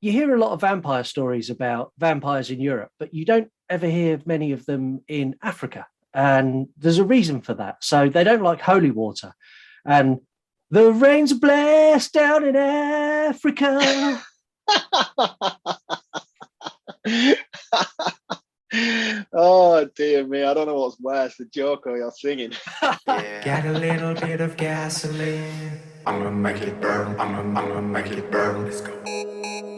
You hear a lot of vampire stories about vampires in Europe, but you don't ever hear many of them in Africa. And there's a reason for that. So they don't like holy water. And the rain's blessed down in Africa. Oh dear me, I don't know what's worse, the joke or you're singing. Get a little bit of gasoline. I'ma make it burn. I'ma make it burn. Let's go.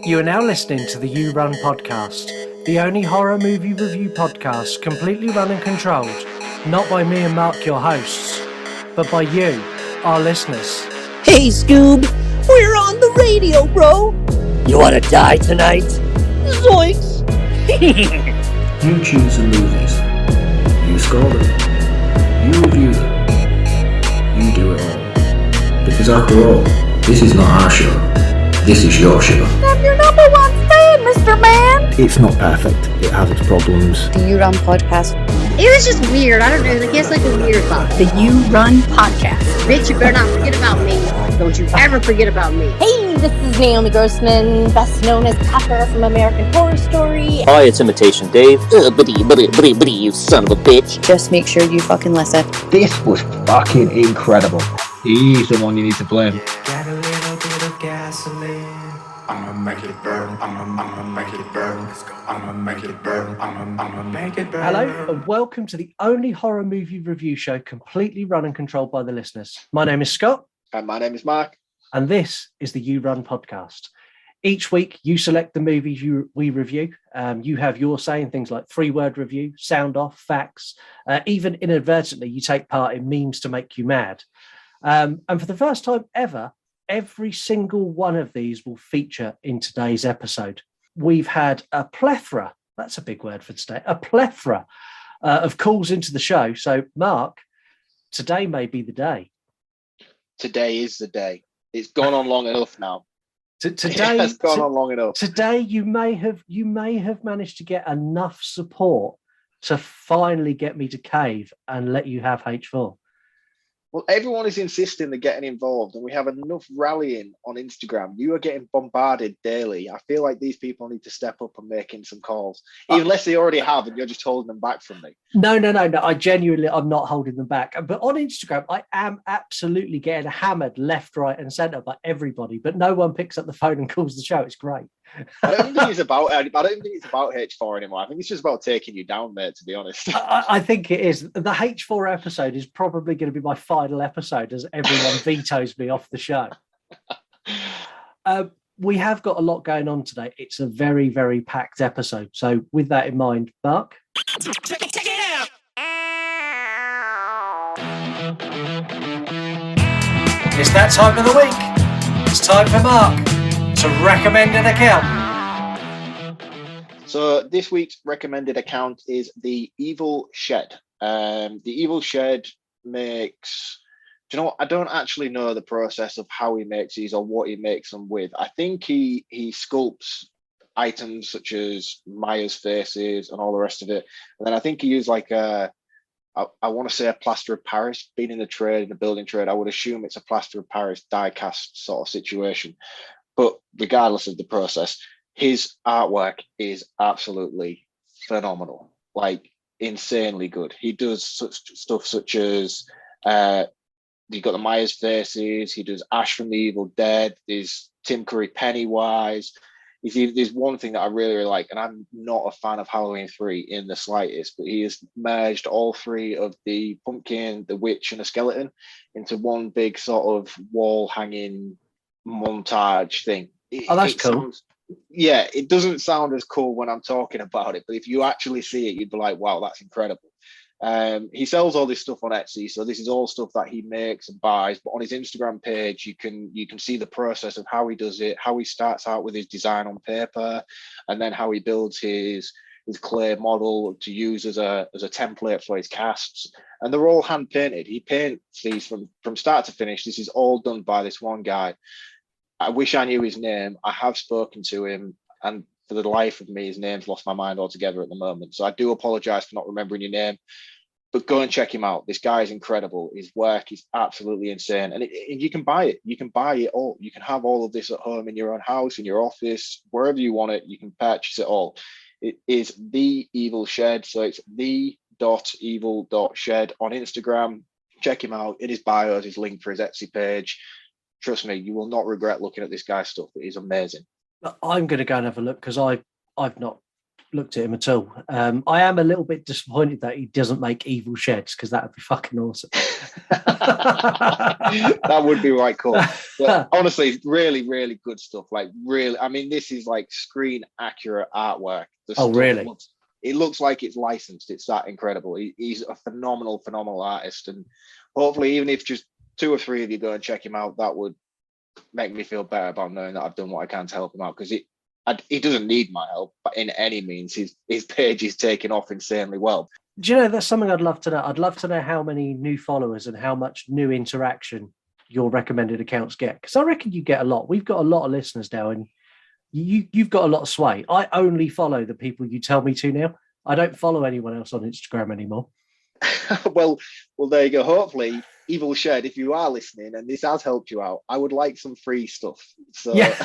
You are now listening to the You Run podcast, the only horror movie review podcast completely run and controlled, not by me and Marc, your hosts, but by you, our listeners. Hey Scoob, we're on the radio, bro. You wanna die tonight? Zoinks! You choose the movies. You score them. You review them. You do it all. Because after all, this is not our show. This is your show. I'm your number one fan, Mr. Man. It's not perfect. It has its problems. The You Run podcast. It was just weird. I don't know. I guess like a weird thought. The You Run podcast. Bitch, you better not forget about me. Don't you ever forget about me. Hey, this is Naomi Grossman, best known as Pepper from American Horror Story. Hi, it's Imitation Dave. Buddy, you son of a bitch. Just make sure you fucking listen. This was fucking incredible. He's the one you need to blame. Get a little bit of gasoline. I'ma make it burn. I'ma make it burn. Let's go. I'ma make it burn. I'ma make it burn. Hello, and welcome to the only horror movie review show completely run and controlled by the listeners. My name is Scott. And my name is Marc. And this is the You Run podcast. Each week, you select the movies we review. You have your say in things like 3-word review, sound off, facts. Even inadvertently, you take part in memes to make you mad. And for the first time ever, every single one of these will feature in today's episode. We've had a plethora, that's a big word for today, a plethora of calls into the show. So, Marc, today may be the day. Today is the day. It's gone on long enough now. Today has gone on long enough. Today, you may have managed to get enough support to finally get me to cave and let you have H4. Well, everyone is insisting they're getting involved, and we have enough rallying on Instagram. You are getting bombarded daily. I feel like these people need to step up and make in some calls, unless they already have, and you're just holding them back from me. No. I'm not holding them back. But on Instagram, I am absolutely getting hammered left, right, and centre by everybody. But no one picks up the phone and calls the show. It's great. I don't think it's about H4 anymore. I think it's just about taking you down, mate, to be honest. I think it is. The H4 episode is probably going to be my final episode as everyone vetoes me off the show. We have got a lot going on today. It's a very, very packed episode. So with that in mind, Marc? Check it out. It's that time of the week. It's time for Marc to recommend an account. So this week's recommended account is The Evil Shed. The Evil Shed makes... Do you know what? I don't actually know the process of how he makes these or what he makes them with. I think he sculpts items such as Maya's faces and all the rest of it. And then I think he used like I want to say a plaster of Paris. Being in the building trade, I would assume it's a plaster of Paris die cast sort of situation. But regardless of the process, his artwork is absolutely phenomenal, like insanely good. He does such stuff such as you've got the Myers faces. He does Ash from the Evil Dead. There's Tim Curry Pennywise. There's one thing that I really, really like, and I'm not a fan of Halloween 3 in the slightest, but he has merged all three of the pumpkin, the witch, and the skeleton into one big sort of wall-hanging montage thing. That's cool. It doesn't sound as cool when I'm talking about it, but if you actually see it, you'd be like, wow, that's incredible. He sells all this stuff on Etsy, so this is all stuff that he makes and buys. But on his Instagram page, you can see the process of how he does it, how he starts out with his design on paper, and then how he builds his clay model to use as a template for his casts. And they're all hand painted. He paints these from start to finish. This is all done by this one guy. I wish I knew his name. I have spoken to him, and for the life of me, his name's lost my mind altogether at the moment. So I do apologize for not remembering your name. But go and check him out. This guy is incredible. His work is absolutely insane. And you can buy it. You can buy it all. You can have all of this at home in your own house, in your office, wherever you want it. You can purchase it all. It is The Evil Shed. So it's the.evil.shed on Instagram. Check him out. In his bio, his link for his Etsy page. Trust me, you will not regret looking at this guy's stuff. It is amazing. I'm going to go and have a look because I've not looked at him at all. I am a little bit disappointed that he doesn't make evil sheds because that would be fucking awesome. That would be right cool. But honestly, really, really good stuff. Like really, I mean, this is like screen accurate artwork. Really? It looks like it's licensed. It's that incredible. He's a phenomenal artist. And hopefully, even if just 2 or 3 of you go and check him out, that would make me feel better about knowing that I've done what I can to help him out, because he doesn't need my help, but in any means, his page is taking off insanely well. Do you know, that's something I'd love to know. I'd love to know how many new followers and how much new interaction your recommended accounts get, because I reckon you get a lot. We've got a lot of listeners now, and you've got a lot of sway. I only follow the people you tell me to now. I don't follow anyone else on Instagram anymore. well, there you go. Hopefully, Evil Shed, if you are listening and this has helped you out, I would like some free stuff. So yeah.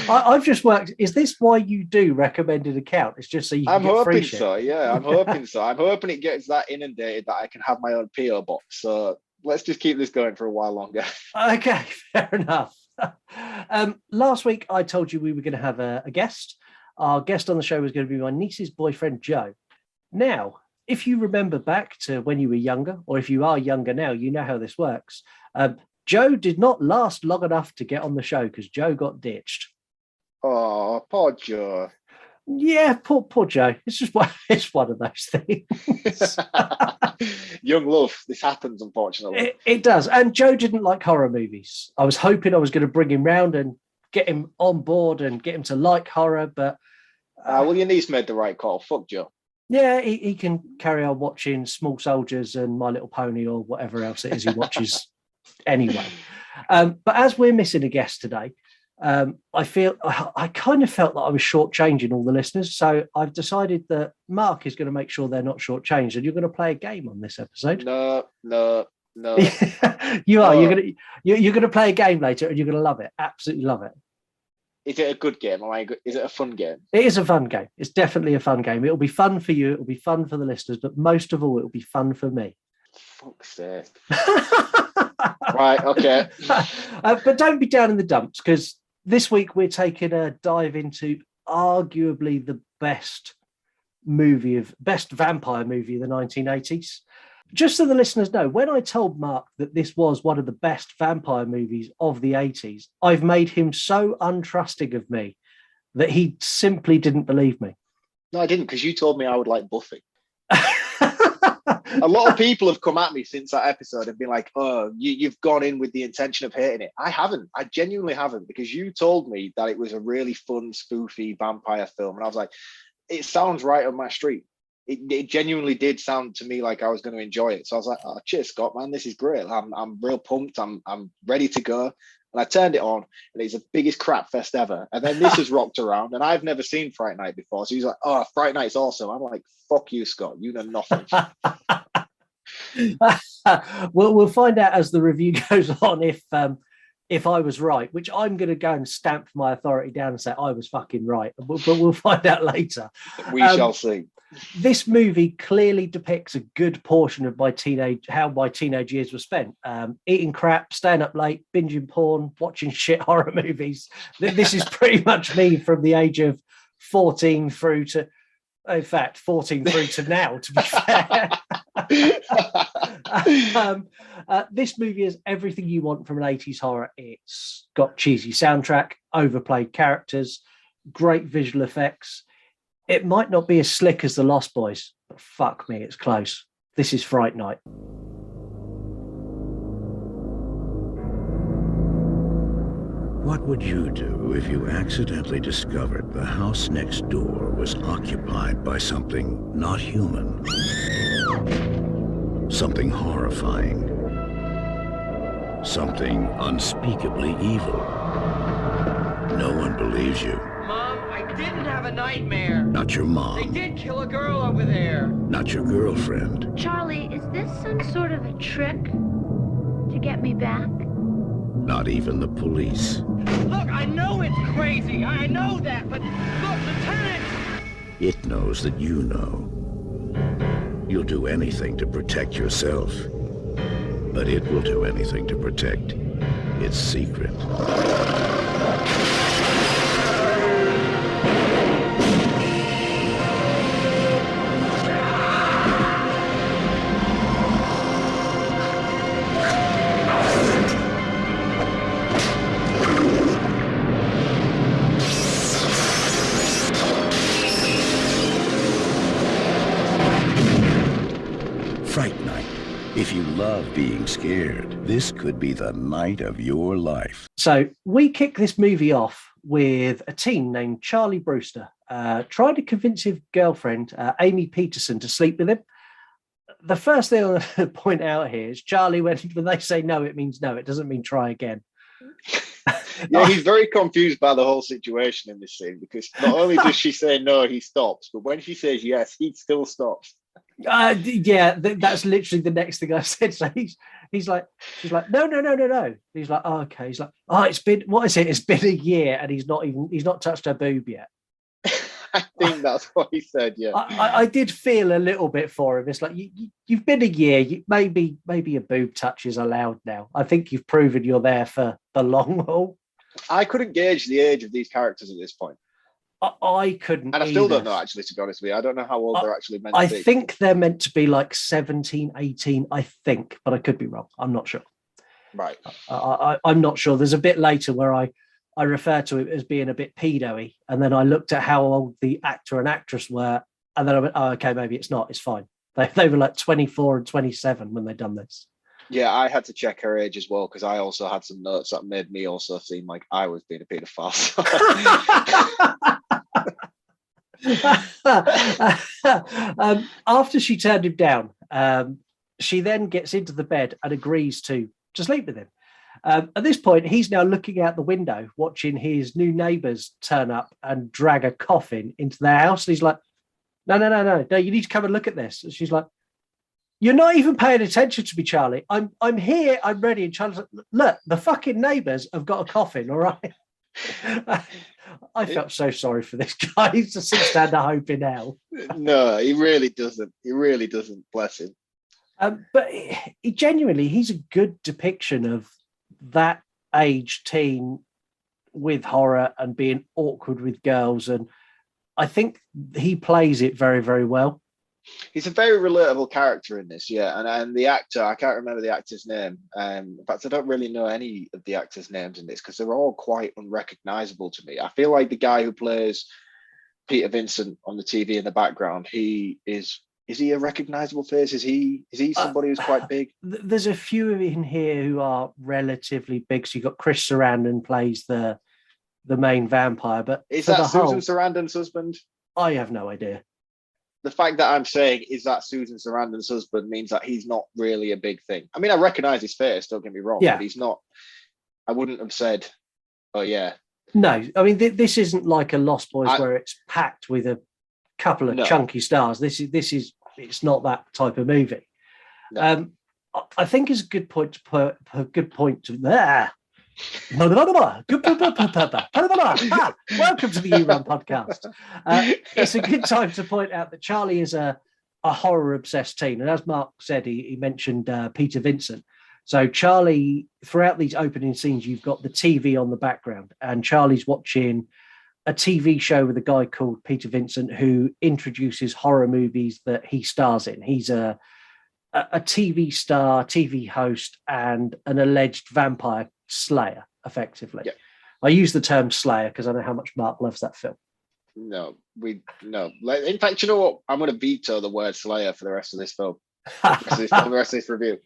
I've just worked. Is this why you do recommended account? It's just so you can get free shit? So, yeah, I'm hoping so. I'm hoping it gets that inundated that I can have my own PO box. So let's just keep this going for a while longer. Okay, fair enough. Last week I told you we were going to have a guest. Our guest on the show was going to be my niece's boyfriend, Joe. Now, if you remember back to when you were younger, or if you are younger now, you know how this works. Joe did not last long enough to get on the show because Joe got ditched. Oh, poor Joe. Yeah, poor Joe. It's just it's one of those things. Young love. This happens, unfortunately. It does. And Joe didn't like horror movies. I was hoping I was going to bring him round and get him on board and get him to like horror, but... well, your niece made the right call. Fuck Joe. Yeah, he can carry on watching Small Soldiers and My Little Pony or whatever else it is he watches anyway. But as we're missing a guest today, I kind of felt that I was shortchanging all the listeners. So I've decided that Marc is going to make sure they're not shortchanged, and you're going to play a game on this episode. No. You are. No. You're going to play a game later, and you're going to love it. Absolutely love it. Is it a good game? Is it a fun game? It is a fun game. It's definitely a fun game. It'll be fun for you. It'll be fun for the listeners, but most of all, it'll be fun for me. Fuck's sake. Right, okay. But don't be down in the dumps, because this week we're taking a dive into arguably the best vampire movie of the 1980s. Just so the listeners know, when I told Marc that this was one of the best vampire movies of the 80s, I've made him so untrusting of me that he simply didn't believe me. No, I didn't, because you told me I would like Buffy. A lot of people have come at me since that episode and been like, oh, you've gone in with the intention of hating it. I haven't. I genuinely haven't, because you told me that it was a really fun, spoofy vampire film. And I was like, it sounds right on my street. It genuinely did sound to me like I was going to enjoy it. So I was like, oh, cheers, Scott, man. This is great. I'm real pumped. I'm ready to go. And I turned it on, and it's the biggest crap fest ever. And then this has rocked around, and I've never seen Fright Night before. So he's like, oh, Fright Night's awesome. I'm like, fuck you, Scott. You know nothing. We'll find out as the review goes on if I was right, which I'm going to go and stamp my authority down and say I was fucking right. But we'll find out later. We shall see. This movie clearly depicts a good portion of how my teenage years were spent. Eating crap, staying up late, binging porn, watching shit horror movies. This is pretty much me from the age of 14 through to now, to be fair. This movie is everything you want from an 80s horror. It's got cheesy soundtrack, overplayed characters, great visual effects. It might not be as slick as The Lost Boys, but fuck me, it's close. This is Fright Night. What would you do if you accidentally discovered the house next door was occupied by something not human? Something horrifying. Something unspeakably evil. No one believes you. Mom, I didn't have a nightmare. Not your mom. They did kill a girl over there. Not your girlfriend. Charlie, is this some sort of a trick to get me back? Not even the police. Look, I know it's crazy. I know that, but look, Lieutenant! It knows that you know. You'll do anything to protect yourself. But it will do anything to protect its secret. Fright Night. If you love being scared, this could be the night of your life. So we kick this movie off with a teen named Charlie Brewster trying to convince his girlfriend, Amy Peterson, to sleep with him. The first thing I want to point out here is Charlie, when they say no, it means no. It doesn't mean try again. Yeah, he's very confused by the whole situation in this scene, because not only does she say no, he stops, but when she says yes, he still stops. That's literally the next thing I said. So she's like, no. He's like, oh, okay. He's like, oh, it's been, what is it? It's been a year, and he's not touched her boob yet. I think that's what he said. Yeah, I did feel a little bit for him. It's like you've been a year. Maybe a boob touch is allowed now. I think you've proven you're there for the long haul. I couldn't gauge the age of these characters at this point. I couldn't, and I still don't know, actually, to be honest with you. I don't know how old they're actually meant to be. I think they're meant to be like 17, 18, I think, but I could be wrong. I'm not sure. Right. I'm not sure. There's a bit later where I refer to it as being a bit pedo-y, and then I looked at how old the actor and actress were, and then I went, oh, okay, maybe it's not. It's fine. They were like 24 and 27 when they done this. Yeah, I had to check her age as well, because I also had some notes that made me also seem like I was being a paedophile. After she turned him down, she then gets into the bed and agrees to sleep with him. At this point, he's now looking out the window, watching his new neighbours turn up and drag a coffin into their house. And he's like, no, you need to come and look at this. And she's like, you're not even paying attention to me, Charlie. I'm here, I'm ready. And Charlie's like, look, the fucking neighbours have got a coffin, all right? I felt so sorry for this guy. He's a six-stand of hope in hell. No, he really doesn't. He really doesn't, bless him. But he genuinely, he's a good depiction of that age teen with horror and being awkward with girls. And I think he plays it very, very well. He's a very relatable character in this, yeah. And the actor, I can't remember the actor's name. In fact, I don't really know any of the actors' names in this, because they're all quite unrecognizable to me. I feel like the guy who plays Peter Vincent on the TV in the background, he is he a recognizable face? Is he somebody who's quite big? There's a few in here who are relatively big. So you've got Chris Sarandon plays the main vampire, but is that Susan Sarandon's husband? I have no idea. The fact that I'm saying is that Susan Sarandon's husband means that he's not really a big thing. I mean, I recognize his face, don't get me wrong, but he's not. I wouldn't have said, oh yeah. No, I mean, this isn't like a Lost Boys where it's packed with a couple of chunky stars. This is it's not that type of movie. No. I think it's a good point to put a good point to there. Welcome to the U-Run podcast. It's a good time to point out that Charlie is a horror-obsessed teen. And as Mark said, he mentioned Peter Vincent. So Charlie, throughout these opening scenes, you've got the TV on the background, and Charlie's watching a TV show with a guy called Peter Vincent who introduces horror movies that he stars in. He's a TV star, TV host, and an alleged vampire slayer, effectively. Yeah. I use the term slayer because I know how much Mark loves that film. No. In fact, you know what? I'm going to veto the word slayer for the rest of this film. The rest of this review.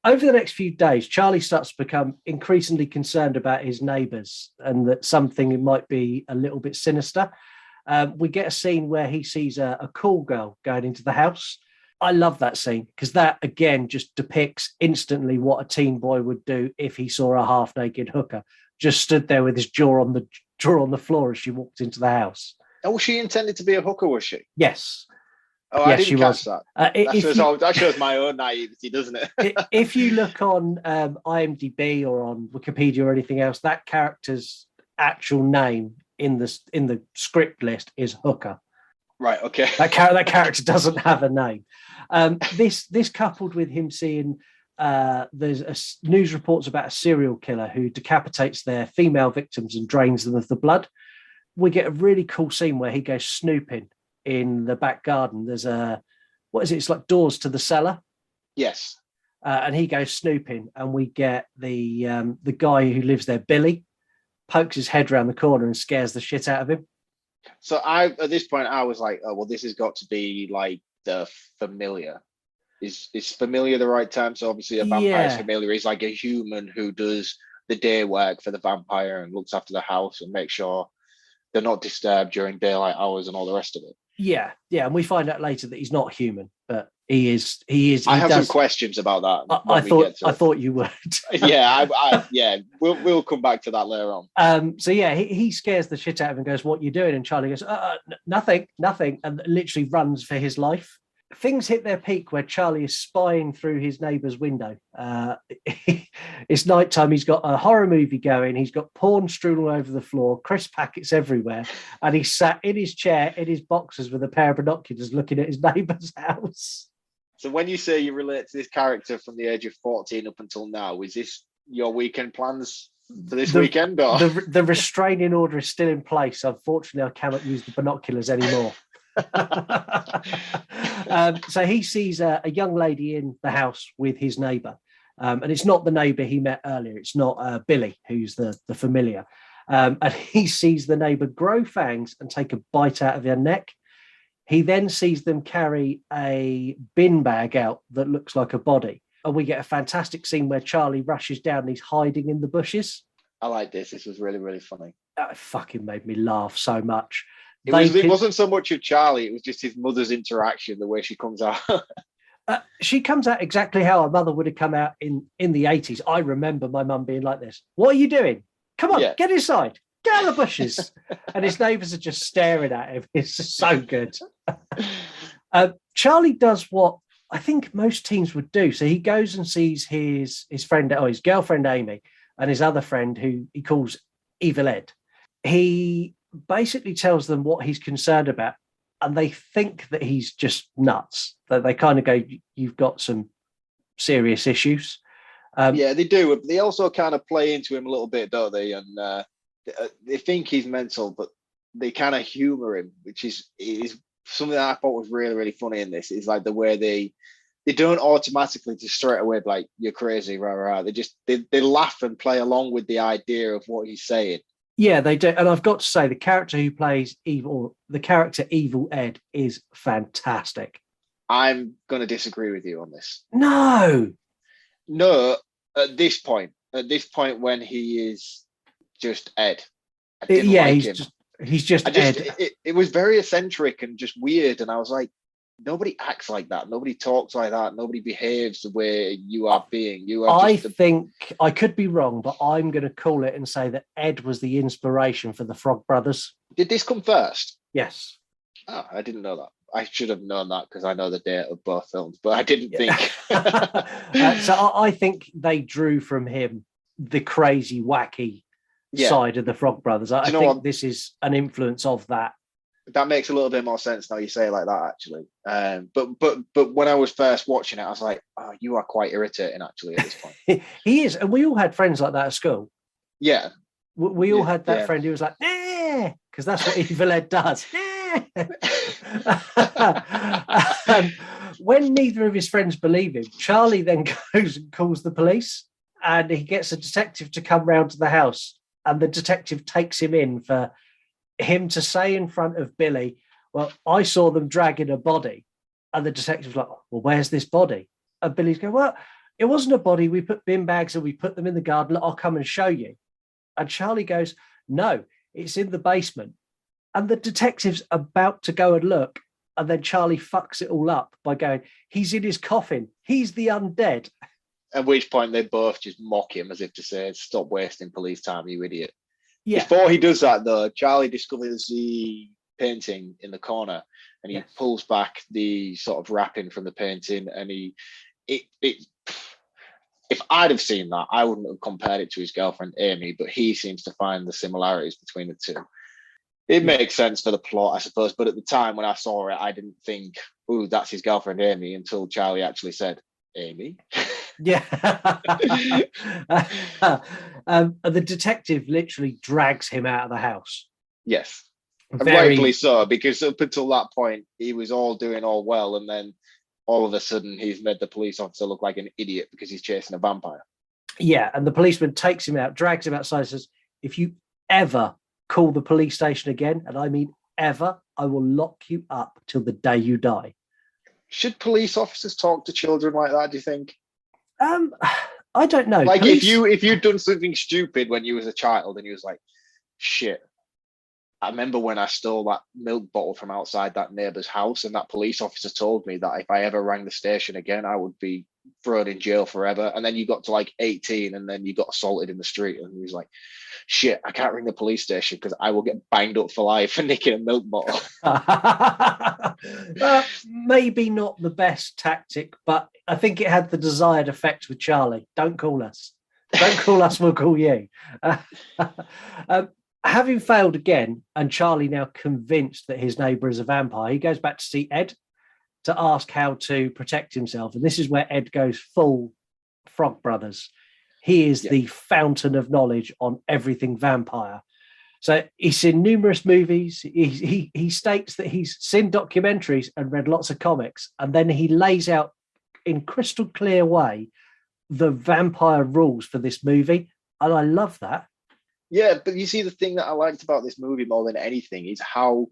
Over the next few days, Charlie starts to become increasingly concerned about his neighbours and that something might be a little bit sinister. We get a scene where he sees a call girl going into the house. I love that scene because that, again, just depicts instantly what a teen boy would do if he saw a half-naked hooker. just stood there with his jaw on the floor as she walked into the house. Oh, was she intended to be a hooker, was she? Yes. Oh, yes, I didn't catch that. That shows my own naivety, doesn't it? If you look on IMDb or on Wikipedia or anything else, that character's actual name in the script list is Hooker. Right. Okay. That character doesn't have a name. This coupled with him seeing there's news reports about a serial killer who decapitates their female victims and drains them of the blood. We get a really cool scene where he goes snooping in the back garden. There's what is it? It's like doors to the cellar. Yes. And he goes snooping, and we get the guy who lives there, Billy, pokes his head around the corner and scares the shit out of him. So at this point I was like, oh well, this has got to be like the familiar. Is familiar the right term? So obviously a vampire's familiar is like a human who does the day work for the vampire and looks after the house and makes sure they're not disturbed during daylight hours and all the rest of it. Yeah, and we find out later that he's not human, but he is. I have some questions about that. I thought you would. Yeah, we'll come back to that later on. So yeah, he scares the shit out of him and goes, "What you doing?" And Charlie goes, "Nothing," and literally runs for his life. Things hit their peak where Charlie is spying through his neighbour's window. It's nighttime. He's got a horror movie going. He's got porn strewn all over the floor, crisp packets everywhere, and he's sat in his chair in his boxers with a pair of binoculars looking at his neighbour's house. So when you say you relate to this character from the age of 14 up until now, is this your weekend plans for this weekend? Or? The restraining order is still in place. Unfortunately, I cannot use the binoculars anymore. So he sees a young lady in the house with his neighbour, and it's not the neighbour he met earlier. It's not Billy, who's the familiar, and he sees the neighbour grow fangs and take a bite out of her neck. He then sees them carry a bin bag out that looks like a body, and we get a fantastic scene where Charlie rushes down and he's hiding in the bushes. I like this. This was really, really funny. It fucking made me laugh so much. It wasn't so much of Charlie, it was just his mother's interaction, the way she comes out. She comes out exactly how our mother would have come out in the 80s. I remember my mum being like this. What are you doing? Come on, get inside. Get out of the bushes. And his neighbours are just staring at him. It's just so good. Charlie does what I think most teens would do. So he goes and sees his girlfriend Amy and his other friend who he calls Evil Ed. He basically tells them what he's concerned about, and they think that he's just nuts. That they kind of go, "You've got some serious issues." Yeah, they do. They also kind of play into him a little bit, don't they? And they think he's mental, but they kind of humor him, which is something that I thought was really, really funny in this. Is like the way they don't automatically just straight away be like, "You're crazy," rah, rah. They laugh and play along with the idea of what he's saying. Yeah, they do. And I've got to say, the character who plays Evil Ed is fantastic. I'm going to disagree with you on this. No, at this point when he is just Ed. He's just Ed. It was very eccentric and just weird. And I was like, nobody acts like that. Nobody talks like that. Nobody behaves the way you are being. I think I could be wrong, but I'm going to call it and say that Ed was the inspiration for the Frog Brothers. Did this come first? Yes. Oh, I didn't know that. I should have known that because I know the date of both films, but I didn't think. So I think they drew from him the crazy, wacky side of the Frog Brothers. I think this is an influence of that. That makes a little bit more sense now you say it like that, actually. But when I was first watching it, I was like, "Oh, you are quite irritating, actually." At this point, he is, and we all had friends like that at school. Yeah, we all had that friend who was like, because that's what Evil Ed does. When neither of his friends believe him, Charlie then goes and calls the police, and he gets a detective to come round to the house, and the detective takes him in for him to say in front of Billy, "Well, I saw them dragging a body," and the detective's like, "Well, where's this body?" And Billy's going, "Well, it wasn't a body. We put bin bags and we put them in the garden. I'll come and show you." And Charlie goes, "No, it's in the basement." And the detective's about to go and look, and then Charlie fucks it all up by going, "He's in his coffin. He's the undead." At which point they both just mock him as if to say, "Stop wasting police time, you idiot." Yeah. Before he does that, though, Charlie discovers the painting in the corner, and he pulls back the sort of wrapping from the painting, and if I'd have seen that, I wouldn't have compared it to his girlfriend Amy, but he seems to find the similarities between the two. It makes sense for the plot, I suppose, but at the time when I saw it, I didn't think, "Ooh, that's his girlfriend Amy," until Charlie actually said, "Amy." Yeah. The detective literally drags him out of the house. Yes. And rightfully so, because up until that point, he was all doing all well, and then all of a sudden he's made the police officer look like an idiot because he's chasing a vampire. Yeah, and the policeman takes him out, drags him outside, and says, "If you ever call the police station again, and I mean ever, I will lock you up till the day you die." Should police officers talk to children like that, do you think? I don't know. Like if you'd done something stupid when you was a child and you was like, "Shit, I remember when I stole that milk bottle from outside that neighbour's house, and that police officer told me that if I ever rang the station again, I would be thrown in jail forever." And then you got to like 18 and then you got assaulted in the street, and he was like, "Shit, I can't ring the police station because I will get banged up for life for nicking a milk bottle." Maybe not the best tactic, but I think it had the desired effect with Charlie. Don't call us. Don't call us, we'll call you. Having failed again, and Charlie now convinced that his neighbour is a vampire, he goes back to see Ed to ask how to protect himself. And this is where Ed goes full Frog Brothers. He is the fountain of knowledge on everything vampire. So he's seen numerous movies. He states that he's seen documentaries and read lots of comics. And then he lays out in crystal clear way the vampire rules for this movie. And I love that. Yeah, but you see, the thing that I liked about this movie more than anything is how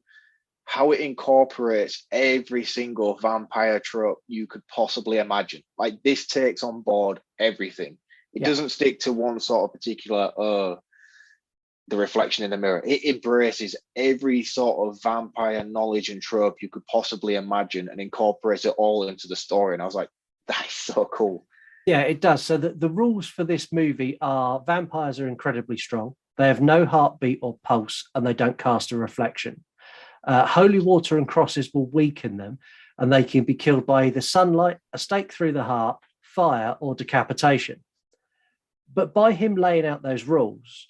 it incorporates every single vampire trope you could possibly imagine. Like, this takes on board everything. It doesn't stick to one sort of particular, the reflection in the mirror. It embraces every sort of vampire knowledge and trope you could possibly imagine and incorporates it all into the story. And I was like, that's so cool. Yeah, it does. So the rules for this movie are vampires are incredibly strong. They have no heartbeat or pulse, and they don't cast a reflection. Holy water and crosses will weaken them, and they can be killed by either sunlight, a stake through the heart, fire, or decapitation. But by him laying out those rules,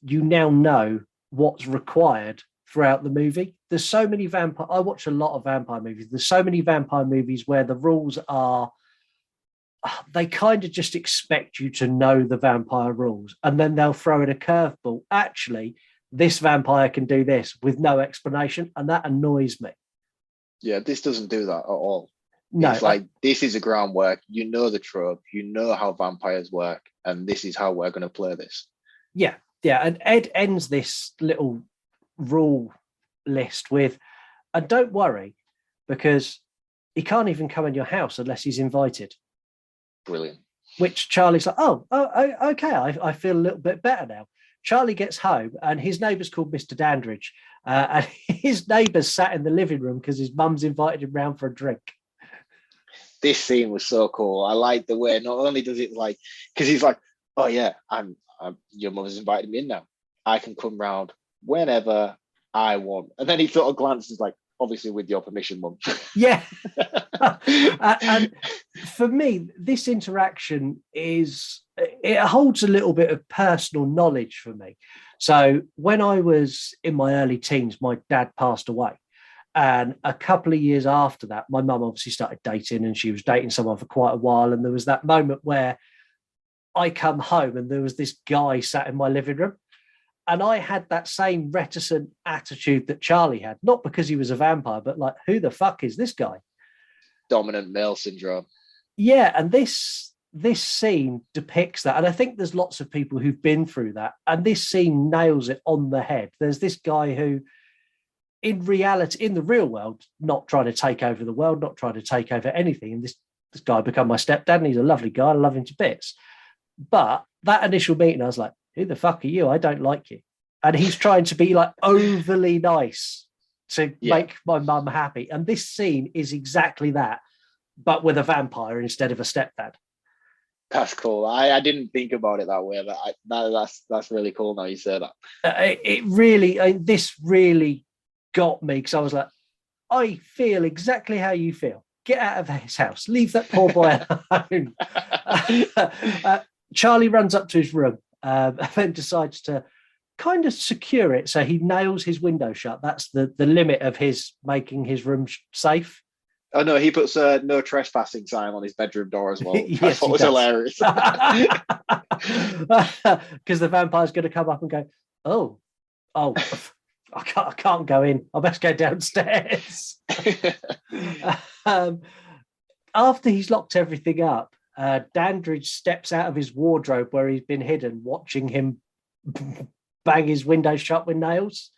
you now know what's required throughout the movie. There's so many I watch a lot of vampire movies. There's so many vampire movies where the rules are, they kind of just expect you to know the vampire rules, and then they'll throw in a curveball. Actually, this vampire can do this with no explanation, and that annoys me. Yeah, this doesn't do that at all. No, it's like, this is a groundwork. You know the trope. You know how vampires work, and this is how we're going to play this. Yeah, and Ed ends this little rule list with, and don't worry, because he can't even come in your house unless he's invited. Brilliant. Which Charlie's like, oh, okay, I feel a little bit better now. Charlie gets home, and his neighbour's called Mr. Dandridge, and his neighbour's sat in the living room because his mum's invited him round for a drink. This scene was so cool. I like the way, not only does it like, because he's like, "Oh yeah, I'm your mother's invited me in now. I can come round whenever I want." And then he sort of glances like, "Obviously with your permission, Mum." Yeah. And for me, this interaction it holds a little bit of personal knowledge for me. So when I was in my early teens, my dad passed away. And a couple of years after that, my mum obviously started dating, and she was dating someone for quite a while. And there was that moment where I come home and there was this guy sat in my living room. And I had that same reticent attitude that Charlie had, not because he was a vampire, but like, who the fuck is this guy? Dominant male syndrome. Yeah, and this scene depicts that. And I think there's lots of people who've been through that. And this scene nails it on the head. There's this guy who, in reality, in the real world, not trying to take over the world, not trying to take over anything. And this guy became my stepdad, and he's a lovely guy. I love him to bits. But that initial meeting, I was like, who the fuck are you? I don't like you. And he's trying to be like overly nice to make my mum happy. And this scene is exactly that, but with a vampire instead of a stepdad. That's cool. I didn't think about it that way, but that's really cool. Now you say that. This really got me because I was like, I feel exactly how you feel. Get out of his house. Leave that poor boy alone. Charlie runs up to his room and then decides to kind of secure it. So he nails his window shut. That's the limit of his making his room safe. Oh no, he puts a no trespassing sign on his bedroom door as well. Yes, I thought it was hilarious. Because the vampire's going to come up and go, oh, I can't go in. I best go downstairs. After he's locked everything up, Dandridge steps out of his wardrobe where he's been hidden, watching him bang his window shut with nails,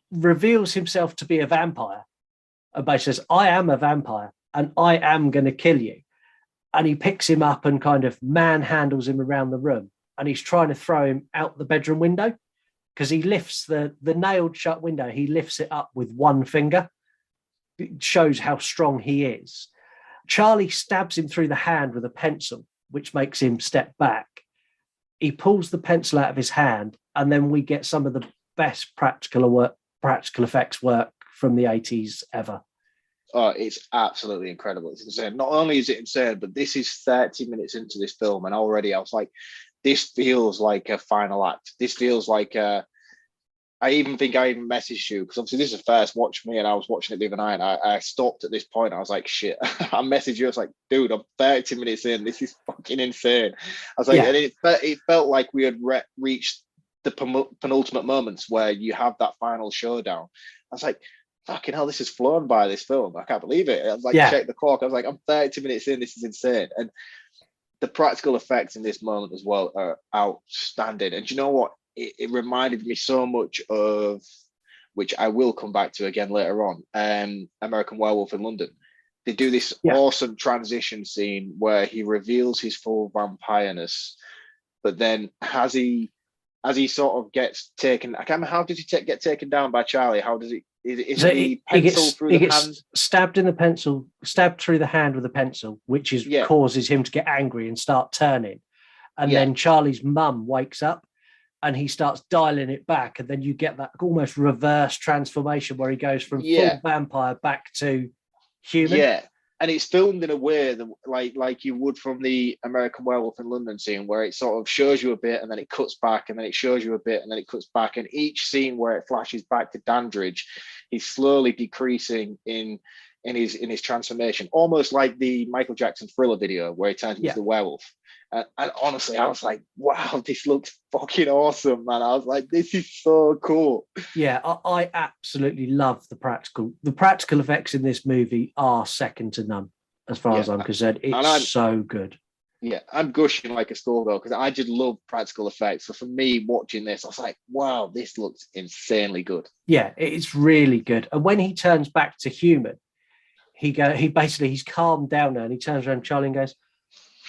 reveals himself to be a vampire. And basically says, I am a vampire and I am going to kill you. And he picks him up and kind of manhandles him around the room. And he's trying to throw him out the bedroom window because he lifts the nailed shut window. He lifts it up with one finger. It shows how strong he is. Charlie stabs him through the hand with a pencil, which makes him step back. He pulls the pencil out of his hand. And then we get some of the best practical effects work from the 80s ever. Oh, it's absolutely incredible. It's insane. Not only is it insane, but this is 30 minutes into this film, and already I was like, this feels like a final act. This feels like I even messaged you, because obviously this is the first watch for me, and I was watching it the other night, and I stopped at this point. I was like, shit. I messaged you. I was like, dude, I'm 30 minutes in. This is fucking insane. I was like, and it felt like we had reached the penultimate moments where you have that final showdown. I was like, fucking hell, this has flown by, this film. I can't believe it. I was like, check the clock. I was like, I'm 30 minutes in. This is insane. And the practical effects in this moment as well are outstanding. And you know what? It reminded me so much of, which I will come back to again later on, American Werewolf in London. They do this awesome transition scene where he reveals his full vampireness, but then as he sort of gets taken, I can't remember, how does he get taken down by Charlie? How does he? Is so he gets stabbed in the pencil, stabbed through the hand with a pencil, which causes him to get angry and start turning. And then Charlie's mum wakes up and he starts dialing it back. And then you get that almost reverse transformation where he goes from full vampire back to human. Yeah. And it's filmed in a way that like you would from the American Werewolf in London scene, where it sort of shows you a bit and then it cuts back and then it shows you a bit and then it cuts back. And each scene where it flashes back to Dandridge, he's slowly decreasing in his transformation, almost like the Michael Jackson Thriller video where he turns into the werewolf. And honestly, I was like, wow, this looks fucking awesome, man. I was like, this is so cool. Yeah, I absolutely love the practical effects in this movie are second to none, as far as I'm concerned. It's so good. Yeah, I'm gushing like a schoolgirl because I just love practical effects. So for me, watching this, I was like, wow, this looks insanely good. Yeah, it's really good. And when he turns back to human, he's calmed down now and he turns around to Charlie and goes,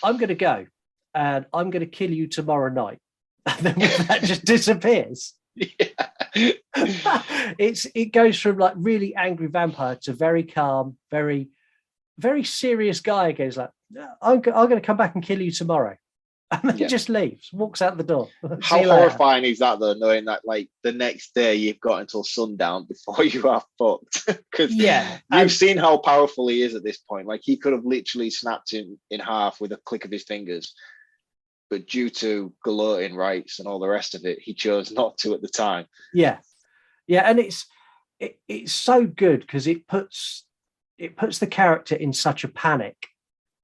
I'm going to go. And I'm going to kill you tomorrow night. And then that just disappears. Yeah. It goes from like really angry vampire to very calm, very, very serious guy again. He's like, I'm going to come back and kill you tomorrow. And then he just leaves, walks out the door. How horrifying is that, though, knowing that like the next day you've got until sundown before you are fucked? Because you've seen how powerful he is at this point. Like he could have literally snapped him in half with a click of his fingers. But due to gloating rights and all the rest of it, he chose not to at the time. Yeah. Yeah. And it's so good because it puts the character in such a panic.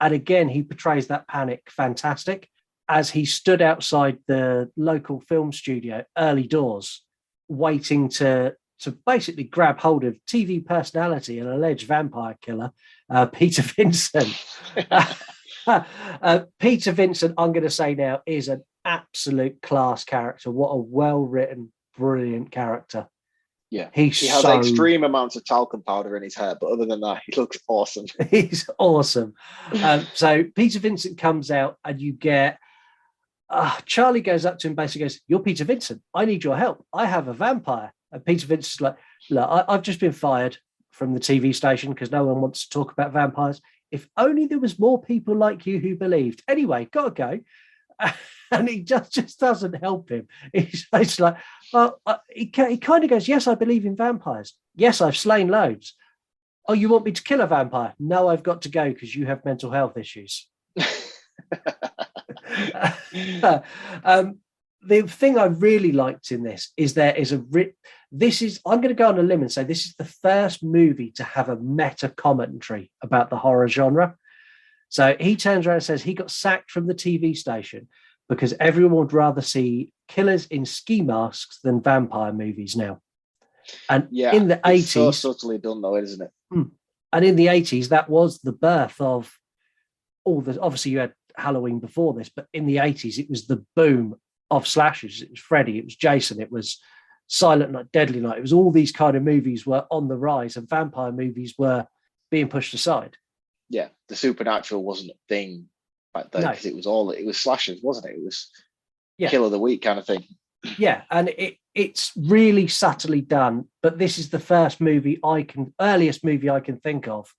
And again, he portrays that panic fantastic as he stood outside the local film studio early doors, waiting to basically grab hold of TV personality and alleged vampire killer, Peter Vincent. Peter Vincent, I'm going to say now, is an absolute class character. What a well-written, brilliant character. Yeah, he has extreme amounts of talcum powder in his hair, but other than that, he looks awesome. He's awesome. So Peter Vincent comes out and you get Charlie goes up to him, basically goes, "You're Peter Vincent. I need your help. I have a vampire." And Peter Vincent's like, "Look, I've just been fired from the TV station because no one wants to talk about vampires. If only there was more people like you who believed. Anyway, gotta go. And he just doesn't help him. He's like, well, he kind of goes, yes, I believe in vampires. Yes, I've slain loads. Oh, you want me to kill a vampire? No, I've got to go because you have mental health issues. The thing I really liked in this is I'm going to go on a limb and say this is the first movie to have a meta commentary about the horror genre. So he turns around and says he got sacked from the TV station because everyone would rather see killers in ski masks than vampire movies now. And in the 80s, so subtly done though, isn't it? And in the 80s, that was the birth of obviously you had Halloween before this, but in the 80s, it was the boom of slashers. It was Freddy, it was Jason, it was Silent Night, Deadly Night. It was all these kind of movies were on the rise and vampire movies were being pushed aside. Yeah, the supernatural wasn't a thing back then because it was slashers, wasn't it? It was kill of the week kind of thing. Yeah, and it's really subtly done, but this is the earliest movie I can think of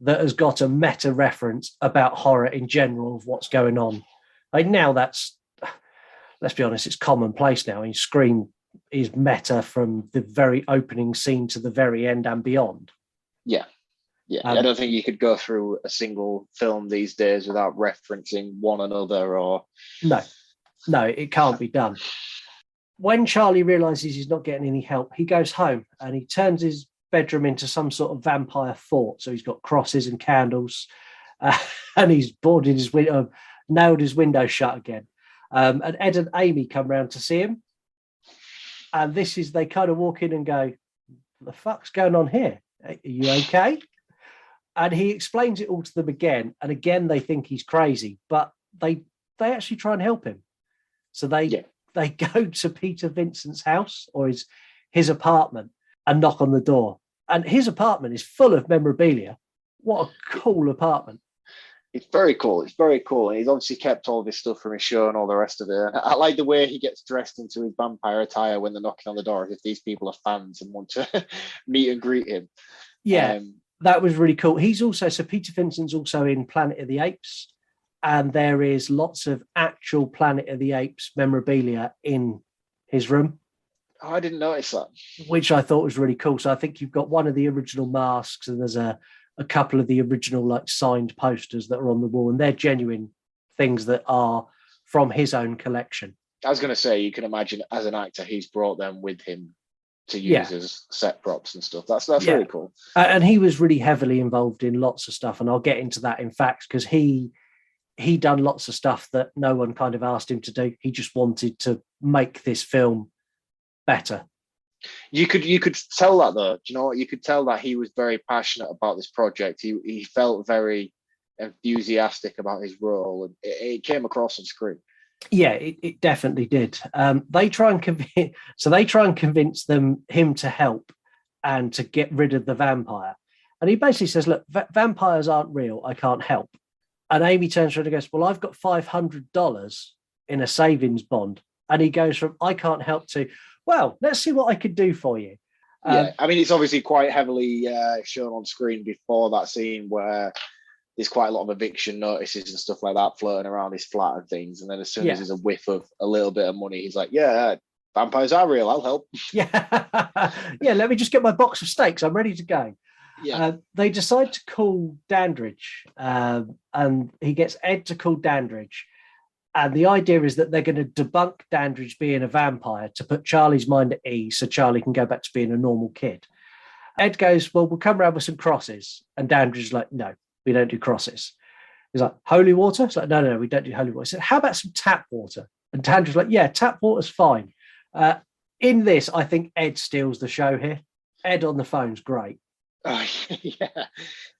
that has got a meta reference about horror in general of what's going on. Now that's, let's be honest, it's commonplace now. And Scream is meta from the very opening scene to the very end and beyond. Yeah. I don't think you could go through a single film these days without referencing one another or... No, it can't be done. When Charlie realizes he's not getting any help, he goes home and he turns his bedroom into some sort of vampire fort. So he's got crosses and candles, and he's boarded his window, nailed his window shut again. And Ed and Amy come round to see him. And they kind of walk in and go, "What the fuck's going on here? Are you okay?" And he explains it all to them again. And again, they think he's crazy, but they actually try and help him. So they go to Peter Vincent's house or his apartment and knock on the door. And his apartment is full of memorabilia. What a cool apartment. It's very cool. And he's obviously kept all this stuff from his show and all the rest of it. I like the way he gets dressed into his vampire attire when they're knocking on the door, as if these people are fans and want to meet and greet him. Yeah, that was really cool. Peter Vincent's also in Planet of the Apes. And there is lots of actual Planet of the Apes memorabilia in his room. Oh, I didn't notice that. Which I thought was really cool. So I think you've got one of the original masks and there's a couple of the original signed posters that are on the wall, and they're genuine things that are from his own collection. I was going to say, you can imagine as an actor, he's brought them with him to use as set props and stuff. That's really cool. And he was really heavily involved in lots of stuff. And I'll get into that in facts because he done lots of stuff that no one kind of asked him to do. He just wanted to make this film better. You could tell that though. Do you know what? You could tell that he was very passionate about this project. He felt very enthusiastic about his role, and it came across on screen. Yeah, it definitely did. They try and convince him to help and to get rid of the vampire. And he basically says, "Look, vampires aren't real. I can't help." And Amy turns around and goes, "Well, I've got $500 in a savings bond." And he goes from "I can't help" to, "Well, let's see what I could do for you." Yeah, I mean, it's obviously quite heavily shown on screen before that scene where there's quite a lot of eviction notices and stuff like that floating around his flat and things. And then as soon as there's a whiff of a little bit of money, he's like, "Yeah, vampires are real. I'll help." Yeah, let me just get my box of steaks. I'm ready to go. Yeah. They decide to call Dandridge, and he gets Ed to call Dandridge. And the idea is that they're going to debunk Dandridge being a vampire to put Charlie's mind at ease so Charlie can go back to being a normal kid. Ed goes, "Well, we'll come around with some crosses." And Dandridge is like, "No, we don't do crosses." He's like, "Holy water?" It's like, no, we don't do holy water. He said, "How about some tap water?" And Dandridge's like, "Yeah, tap water's fine." In this, I think Ed steals the show here. Ed on the phone's great. Oh,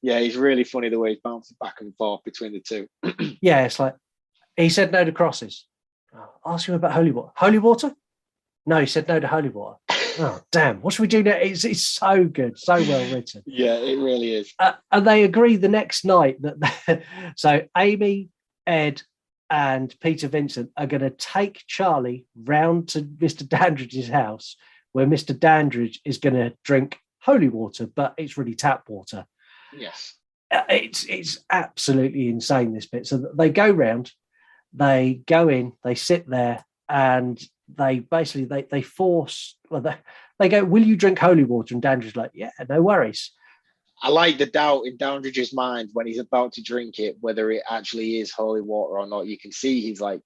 yeah, he's really funny the way he's bouncing back and forth between the two. Yeah, it's like, he said no to crosses. Ask him about holy water. Holy water? No, he said no to holy water. Oh, damn. What should we do now? It's so good, so well written. Yeah, it really is. And they agree the next night that so Amy, Ed, and Peter Vincent are going to take Charlie round to Mr. Dandridge's house, where Mr. Dandridge is going to drink holy water, but it's really tap water. Yes. It's absolutely insane, this bit. So they go round, they go in, they sit there, and they basically they force. Well, they go, "Will you drink holy water?" And Dandridge's like, "Yeah, no worries." I like the doubt in Downridge's mind when he's about to drink it, whether it actually is holy water or not. You can see he's like,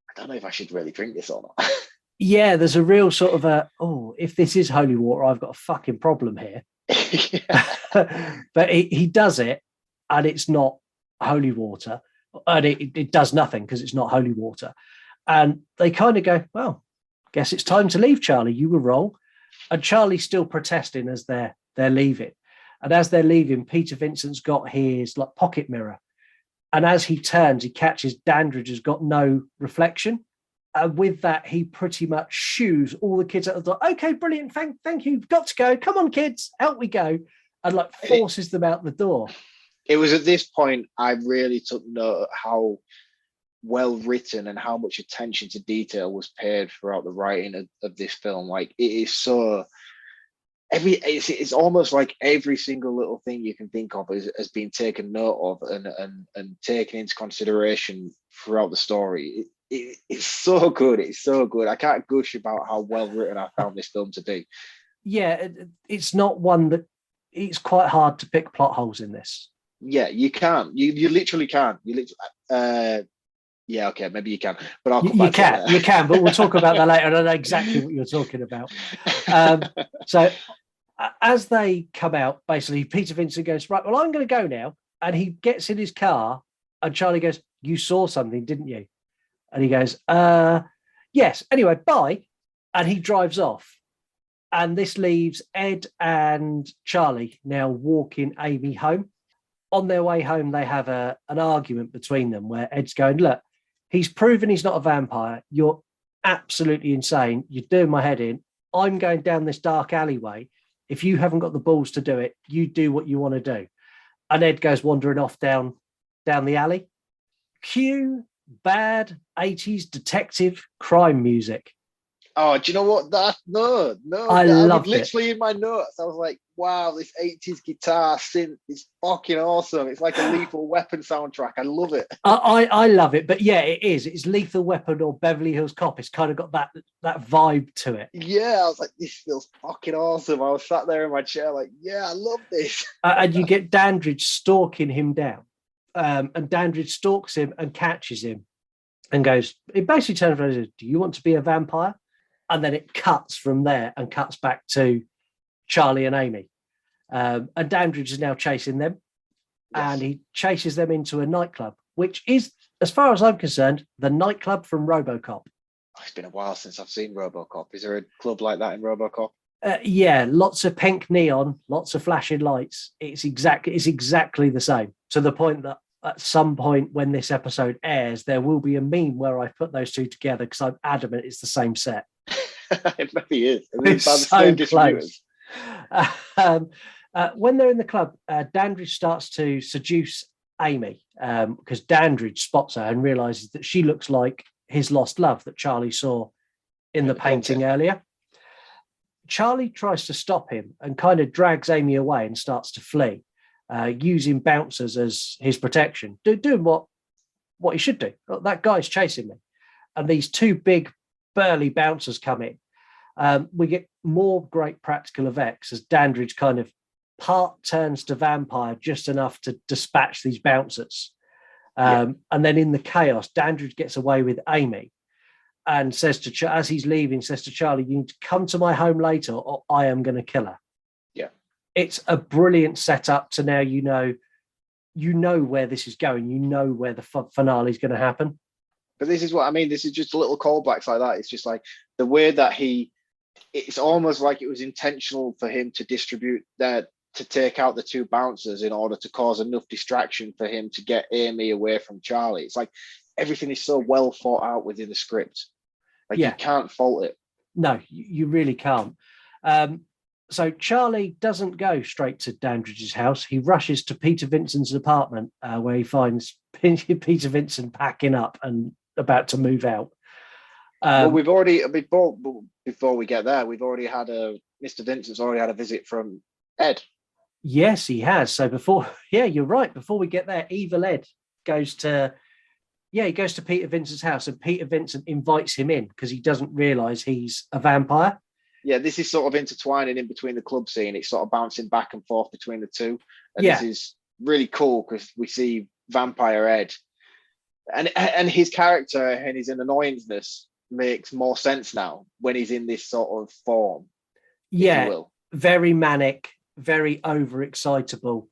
I don't know if I should really drink this or not. Yeah, there's a real sort of if this is holy water, I've got a fucking problem here. But he does it, and it's not holy water, and it does nothing because it's not holy water. And they kind of go, well, guess it's time to leave, Charlie. You were wrong. And Charlie's still protesting as they're leaving. And as they're leaving, Peter Vincent's got his like pocket mirror. And as he turns, he catches Dandridge has got no reflection. And with that, he pretty much shoos all the kids out of the door. Okay, brilliant. Thank you. Got to go. Come on, kids. Out we go. And like forces them out the door. It was at this point I really took note of how well written and how much attention to detail was paid throughout the writing of this film. Like, it is so it's almost like every single little thing you can think of has been taken note of and taken into consideration throughout the story. It's so good. It's so good. I can't gush about how well written I found this film to be. Yeah, it's not one that it's quite hard to pick plot holes in this. Yeah, you can't. You literally can't. Yeah, okay, maybe you can, but I'll come back you can, but we'll talk about that later. I know exactly what you're talking about. So as they come out, basically, Peter Vincent goes, right, well, I'm going to go now. And he gets in his car, and Charlie goes, you saw something, didn't you? And he goes, yes. Anyway, bye. And he drives off. And this leaves Ed and Charlie now walking Amy home. On their way home, they have an argument between them where Ed's going, look, he's proven he's not a vampire. You're absolutely insane. You're doing my head in. I'm going down this dark alleyway. If you haven't got the balls to do it, you do what you want to do. And Ed goes wandering off down the alley. Cue bad 80s detective crime music. Oh, do you know what? No. I loved literally in my notes. I was like, wow, this 80s guitar synth is fucking awesome. It's like a Lethal Weapon soundtrack. I love it. I love it. But yeah, it is. It's Lethal Weapon or Beverly Hills Cop. It's kind of got that vibe to it. Yeah, I was like, this feels fucking awesome. I was sat there in my chair like, yeah, I love this. And you get Dandridge stalking him down. And Dandridge stalks him and catches him and goes, it basically turns around and says, do you want to be a vampire? And then it cuts from there and cuts back to Charlie and Amy. And Dandridge is now chasing them. Yes. And he chases them into a nightclub, which is, as far as I'm concerned, the nightclub from RoboCop. Oh, it's been a while since I've seen RoboCop. Is there a club like that in RoboCop? Yeah, lots of pink neon, lots of flashing lights. It's exactly the same, to the point that at some point when this episode airs, there will be a meme where I put those two together because I'm adamant it's the same set. It maybe is. It's so close. When they're in the club, Dandridge starts to seduce Amy because Dandridge spots her and realizes that she looks like his lost love that Charlie saw in the painting earlier. Charlie tries to stop him and kind of drags Amy away and starts to flee, using bouncers as his protection, doing what he should do. That guy's chasing me. And these two big burly bouncers come in. We get more great practical effects as Dandridge kind of part turns to vampire just enough to dispatch these bouncers. And then in the chaos, Dandridge gets away with Amy and says to as he's leaving, says to Charlie, you need to come to my home later or I am going to kill her. Yeah. It's a brilliant setup to now you know where this is going. You know where the finale is going to happen. But this is what I mean. This is just little callbacks like that. It's just like the way that it's almost like it was intentional for him to distribute that, to take out the two bouncers in order to cause enough distraction for him to get Amy away from Charlie. It's like everything is so well thought out within the script. Like you can't fault it. No, you really can't. So Charlie doesn't go straight to Dandridge's house. He rushes to Peter Vincent's apartment where he finds Peter Vincent packing up and about to move out. Well, we've already, before we get there, we've already had Mr. Vincent's already had a visit from Ed. Yes, he has. So before, yeah, you're right. Before we get there, Evil Ed goes to, he goes to Peter Vincent's house, and Peter Vincent invites him in because he doesn't realise he's a vampire. Yeah, this is sort of intertwining in between the club scene. It's sort of bouncing back and forth between the two. And this is really cool because we see Vampire Ed and his character and his annoyanceness makes more sense now when he's in this sort of form. Yeah, very manic, very overexcitable.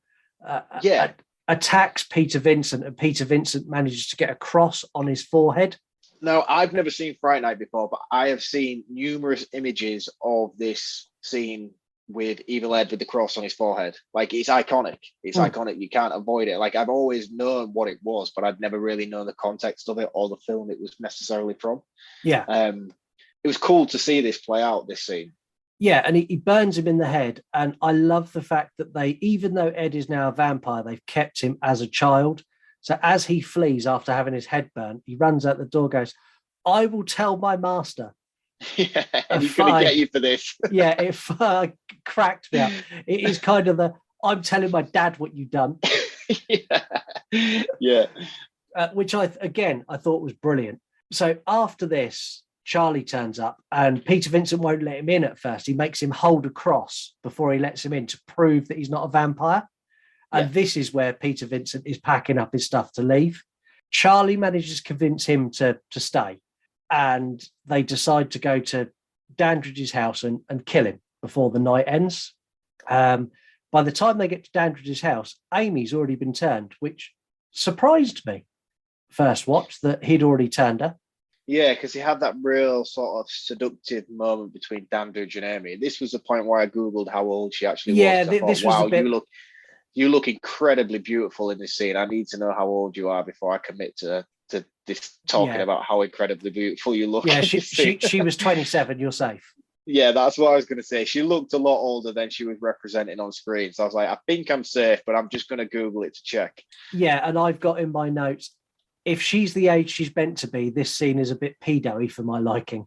Attacks Peter Vincent, and Peter Vincent manages to get a cross on his forehead. Now, I've never seen Fright Night before, but I have seen numerous images of this scene with Evil Ed with the cross on his forehead. Like, it's iconic. It's iconic. You can't avoid it. Like, I've always known what it was, but I'd never really known the context of it or the film it was necessarily from. Yeah. It was cool to see this play out, this scene. Yeah, and he burns him in the head. And I love the fact that they, even though Ed is now a vampire, they've kept him as a child. So as he flees after having his head burnt, he runs out the door, goes, "I will tell my master." Yeah, he's going to get you for this. Yeah, it cracked me up. It is kind of the, "I'm telling my dad what you've done." Yeah. Which I thought was brilliant. So after this, Charlie turns up and Peter Vincent won't let him in at first. He makes him hold a cross before he lets him in to prove that he's not a vampire. And this is where Peter Vincent is packing up his stuff to leave. Charlie manages to convince him to stay. And they decide to go to Dandridge's house and kill him before the night ends. By the time they get to Dandridge's house, Amy's already been turned, which surprised me. First watch that he'd already turned her. Yeah, because he had that real sort of seductive moment between Dandridge and Amy. This was the point where I Googled how old she actually was. Yeah, this was a bit... you look incredibly beautiful in this scene. I need to know how old you are before I commit to this talking about how incredibly beautiful you look. Yeah, she was 27, you're safe. Yeah, that's what I was going to say. She looked a lot older than she was representing on screen. So I was like, I think I'm safe, but I'm just going to Google it to check. Yeah, and I've got in my notes, if she's the age she's meant to be, this scene is a bit pedo-y for my liking.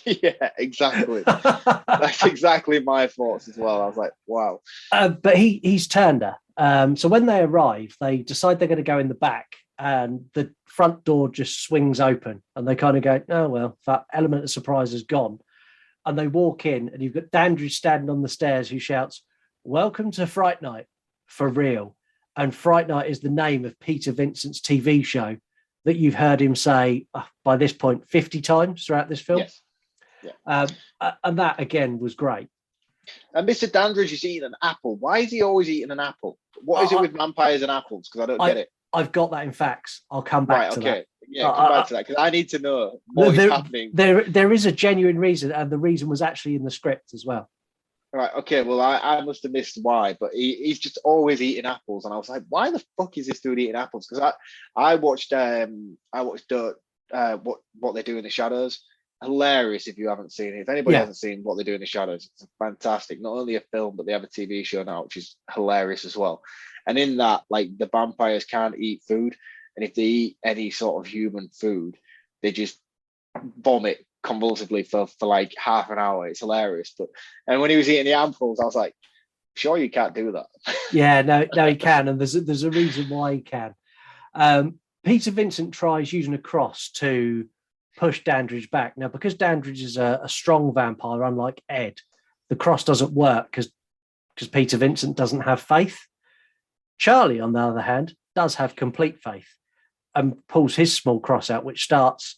Yeah, exactly. That's exactly my thoughts as well. I was like, wow. But he's turned her. So when they arrive, they decide they're going to go in the back, and the front door just swings open, and they kind of go, "Oh, well, that element of surprise is gone." And they walk in, and you've got Dandridge standing on the stairs who shouts, "Welcome to Fright Night, for real." And Fright Night is the name of Peter Vincent's TV show that you've heard him say by this point 50 times throughout this film. Yes. Yeah. And that again was great. And Mr. Dandridge is eating an apple. Why is he always eating an apple? What is it with vampires and apples? Because I don't get it. I've got that in facts. I'll come back to that. Yeah, come back to that, because I need to know what is happening. There is a genuine reason, and the reason was actually in the script as well. Right, okay, well, I must have missed why, but he's just always eating apples, and I was like, why the fuck is this dude eating apples? Because I watched what they do in the shadows. Hilarious if you haven't seen it. If anybody hasn't seen What They Do in the Shadows, it's fantastic. Not only a film, but they have a TV show now, which is hilarious as well. And in that, like, the vampires can't eat food, and if they eat any sort of human food, they just vomit convulsively for like half an hour. It's hilarious. And when he was eating the apples, I was like, sure, you can't do that. Yeah, no, he can, and there's a reason why he can. Peter Vincent tries using a cross to push Dandridge back. Now, because Dandridge is a strong vampire, unlike Ed, the cross doesn't work because Peter Vincent doesn't have faith. Charlie, on the other hand, does have complete faith and pulls his small cross out, which starts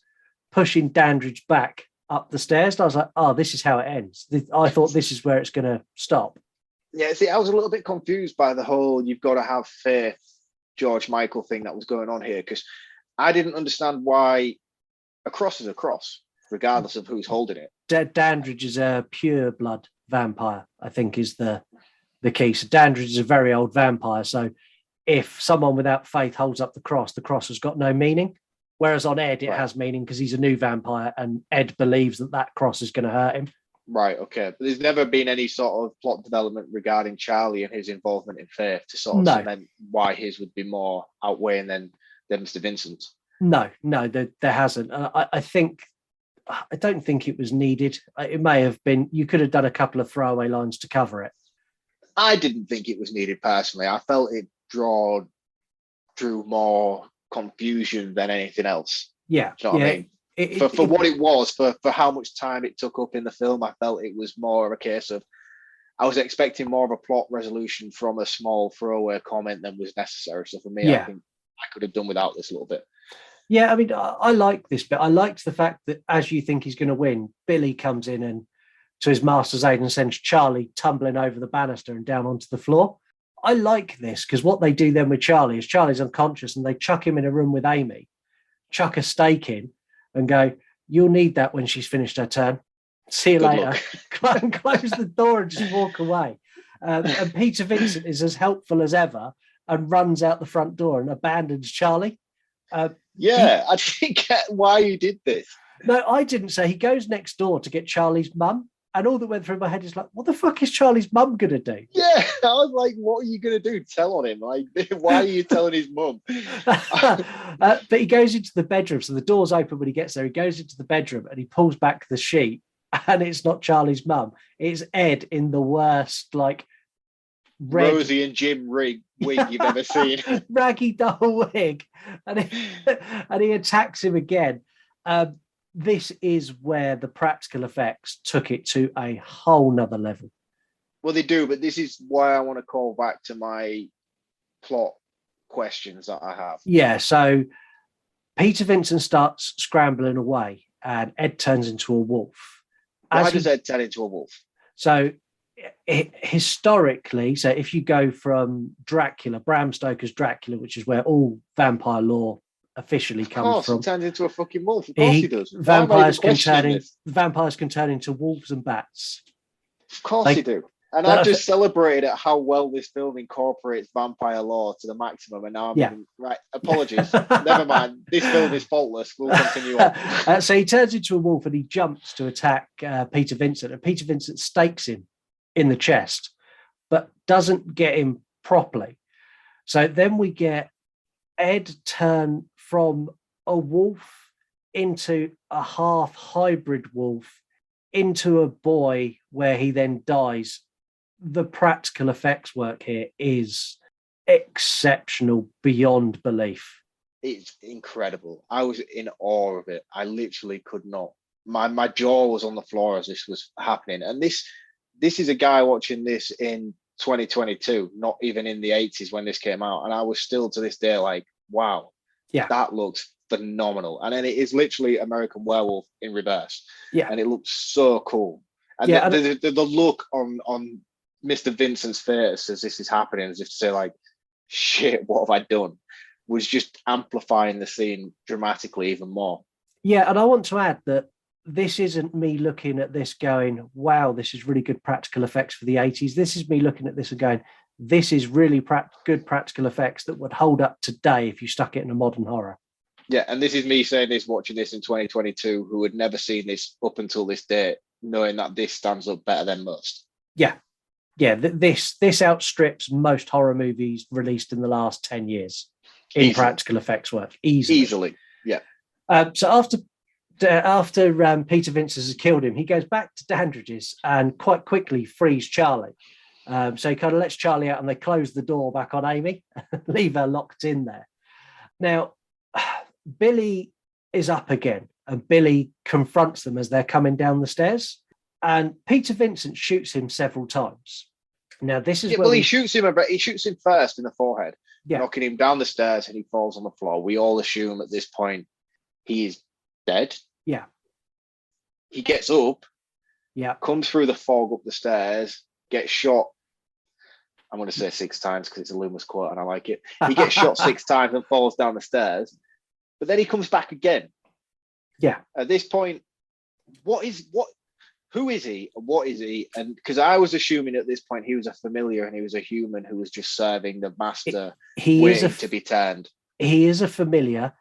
pushing Dandridge back up the stairs. And I was like, oh, this is how it ends. I thought this is where it's going to stop. Yeah, see, I was a little bit confused by the whole "you've got to have faith" George Michael thing that was going on here, because I didn't understand why a cross is a cross, regardless of who's holding it. Dandridge is a pure blood vampire, I think, is the key. So Dandridge is a very old vampire. So if someone without faith holds up the cross has got no meaning. Whereas on Ed, it has meaning because he's a new vampire, and Ed believes that cross is going to hurt him. Right, okay. But there's never been any sort of plot development regarding Charlie and his involvement in faith to sort of cement why his would be more outweighing than Mr. Vincent's. No, there hasn't. I don't think it was needed. It may have been. You could have done a couple of throwaway lines to cover it. I didn't think it was needed personally. I felt it drew more confusion than anything else. Yeah. Do you know what I mean? For what it was, for how much time it took up in the film, I felt it was more of a case of I was expecting more of a plot resolution from a small throwaway comment than was necessary. So for me, I think I could have done without this a little bit. Yeah, I mean, I like this bit. I liked the fact that as you think he's going to win, Billy comes in and to his master's aid and sends Charlie tumbling over the banister and down onto the floor. I like this because what they do then with Charlie is Charlie's unconscious and they chuck him in a room with Amy, chuck a steak in and go, you'll need that when she's finished her turn. See you later. Close the door and just walk away. And Peter Vincent is as helpful as ever and runs out the front door and abandons Charlie. I didn't get why you did this. No, I didn't say. He goes next door to get Charlie's mum. And all that went through my head is like, what the fuck is Charlie's mum going to do? Yeah, I was like, what are you going to do? Tell on him? Like, why are you telling his mum? But he goes into the bedroom. So the door's open when he gets there. He goes into the bedroom and he pulls back the sheet. And it's not Charlie's mum. It's Ed in the worst, like, Rosie and Jim wig you've ever seen. Raggy double wig. And he attacks him again. This is where the practical effects took it to a whole nother level. Well, they do, but this is why I want to call back to my plot questions that I have. Yeah, so Peter Vincent starts scrambling away and Ed turns into a wolf. Why does Ed turn into a wolf? So historically, so if you go from Dracula, Bram Stoker's Dracula, which is where all vampire lore officially comes from. He turns into a fucking wolf. Of course he does. Vampires can turn into wolves and bats. Of course they do. And I've just celebrated at how well this film incorporates vampire lore to the maximum. And now I'm right. Apologies. Never mind. This film is faultless. We'll continue on. So he turns into a wolf and he jumps to attack Peter Vincent. And Peter Vincent stakes him in the chest, but doesn't get him properly. So then we get Ed turn from a wolf into a half hybrid wolf into a boy where he then dies. The practical effects work here is exceptional beyond belief. It's incredible. I was in awe of it. I literally could not. My jaw was on the floor as this was happening. And this is a guy watching this in 2022, not even in the 80s when this came out. And I was still to this day like, wow, that looks phenomenal. And then it is literally American Werewolf in reverse. Yeah. And it looks so cool. And the look on Mr. Vincent's face as this is happening, as if to say like, shit, what have I done? Was just amplifying the scene dramatically even more. Yeah. And I want to add that this isn't me looking at this going, wow, this is really good practical effects for the 80s. This is me looking at this and going, this is really good practical effects that would hold up today if you stuck it in a modern horror. Yeah, and this is me saying this, watching this in 2022, who had never seen this up until this day, knowing that this stands up better than most. Yeah. Yeah, this outstrips most horror movies released in the last 10 years in practical effects work. Easily. Yeah. So after Peter Vincent has killed him, he goes back to Dandridge's and quite quickly frees Charlie. So he kind of lets Charlie out and they close the door back on Amy, leave her locked in there. Now, Billy is up again and Billy confronts them as they're coming down the stairs and Peter Vincent shoots him several times. Now, this is he shoots him first in the forehead, knocking him down the stairs and he falls on the floor. We all assume at this point he is dead. Yeah. He gets up, comes through the fog up the stairs, gets shot. I'm going to say 6 times because it's a Loomis quote and I like it. He gets shot 6 times and falls down the stairs, but then he comes back again. Yeah. At this point, who is he? What is he? And because I was assuming at this point he was a familiar and he was a human who was just serving the master to be turned. He is a familiar.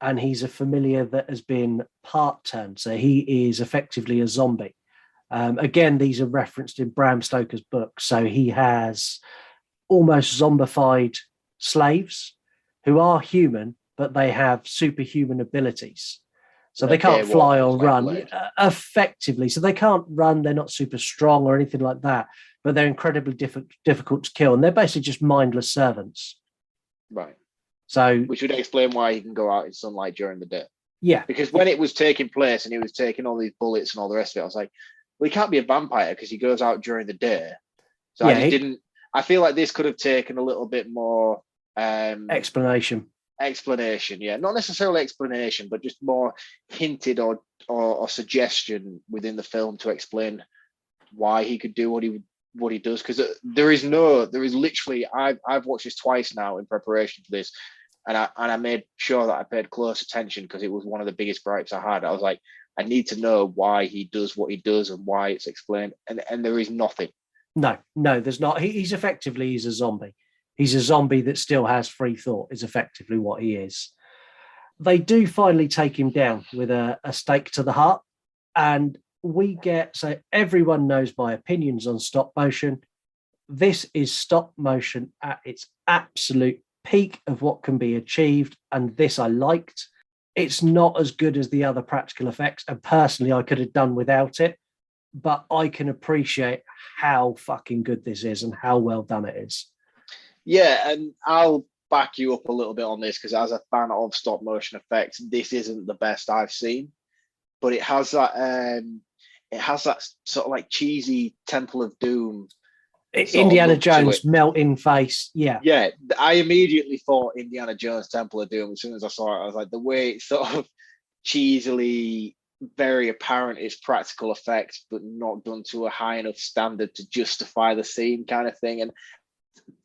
And he's a familiar that has been part turned. So he is effectively a zombie. Again, these are referenced in Bram Stoker's book. So he has almost zombified slaves who are human, but they have superhuman abilities. So they can't fly or run blade. effectively. So they can't run. They're not super strong or anything like that, but they're incredibly difficult to kill. And they're basically just mindless servants. Right. So, which would explain why he can go out in sunlight during the day. Yeah. Because when it was taking place and he was taking all these bullets and all the rest of it, I was like, well, he can't be a vampire because he goes out during the day. So I feel like this could have taken a little bit more explanation. Yeah. Not necessarily explanation, but just more hinted or suggestion within the film to explain why he could do what he does. Because there is literally, I've watched this twice now in preparation for this. And I made sure that I paid close attention because it was one of the biggest gripes I had. I was like, I need to know why he does what he does and why it's explained. And there is nothing. No, there's not. He's a zombie. He's a zombie that still has free thought, is effectively what he is. They do finally take him down with a stake to the heart. And so everyone knows my opinions on stop motion. This is stop motion at its absolute peak of what can be achieved, and this I liked. It's not as good as the other practical effects, and personally I could have done without it, but I can appreciate how fucking good this is and how well done it is. Yeah, and I'll back you up a little bit on this because as a fan of stop motion effects, this isn't the best I've seen, but it has that sort of like cheesy Temple of Doom, Indiana Jones melting face. Yeah. I immediately thought Indiana Jones Temple of Doom as soon as I saw it. I was like, the way it's sort of cheesily, very apparent it's practical effects, but not done to a high enough standard to justify the scene kind of thing. And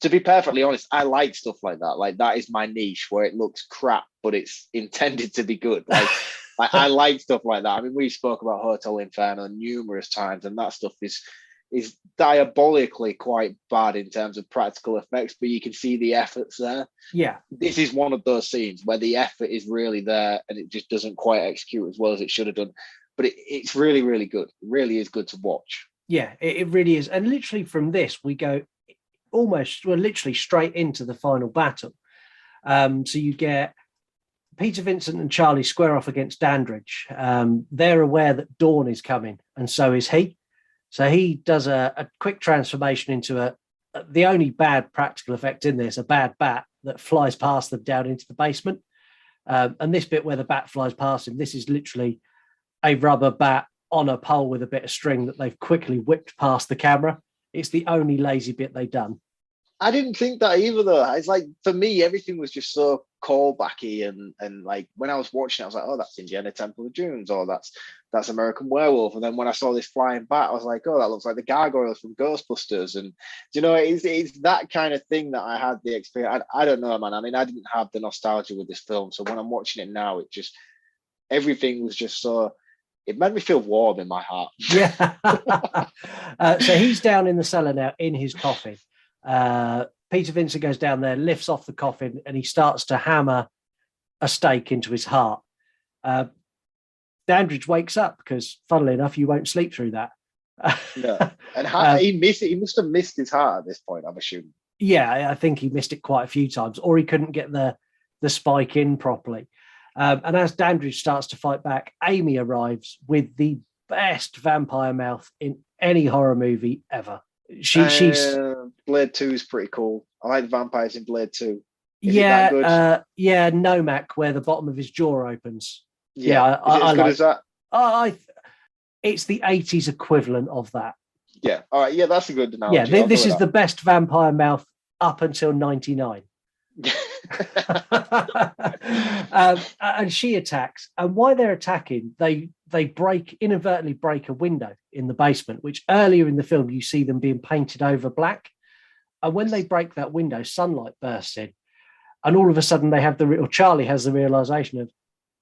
to be perfectly honest, I like stuff like that. Like that is my niche where it looks crap, but it's intended to be good. Like I like stuff like that. I mean, we spoke about Hotel Inferno numerous times, and that stuff is diabolically quite bad in terms of practical effects, but you can see the efforts there. Yeah. This is one of those scenes where the effort is really there and it just doesn't quite execute as well as it should have done. But it's really, really good. It really is good to watch. Yeah, it really is. And literally from this, we go literally straight into the final battle. So you get Peter Vincent and Charlie square off against Dandridge. They're aware that Dawn is coming, and so is he. So he does a quick transformation into the only bad practical effect in this, a bad bat that flies past them down into the basement. And this bit where the bat flies past him, this is literally a rubber bat on a pole with a bit of string that they've quickly whipped past the camera. It's the only lazy bit they've done. I didn't think that either, though. It's like, for me, everything was just so callbacky, and like when I was watching it, I was like, oh, that's Indiana Temple of Doom, or that's American Werewolf. And then when I saw this flying bat, I was like, oh, that looks like the gargoyles from Ghostbusters. And it's that kind of thing that I had the experience. I don't know, man. I mean, I didn't have the nostalgia with this film, so when I'm watching it now, everything was just so. It made me feel warm in my heart. Yeah. So he's down in the cellar now in his coffin. Peter Vincent goes down there, lifts off the coffin, and he starts to hammer a stake into his heart. Dandridge wakes up because, funnily enough, you won't sleep through that. No. And he must have missed his heart at this point, I'm assuming. Yeah, I think he missed it quite a few times, or he couldn't get the spike in properly. And as Dandridge starts to fight back, Amy arrives with the best vampire mouth in any horror movie ever. She's Blade 2 is pretty cool. I like the vampires in Blade 2. Is it that good? Nomak, where the bottom of his jaw opens. Yeah, I like as that. It's the 80s equivalent of that. Yeah, all right. Yeah, that's a good analogy. Yeah, this is the best vampire mouth up until 99. And she attacks, and while they're attacking, they inadvertently break a window in the basement, which earlier in the film you see them being painted over black. And when they break that window, sunlight bursts in, and all of a sudden Charlie has the realization of,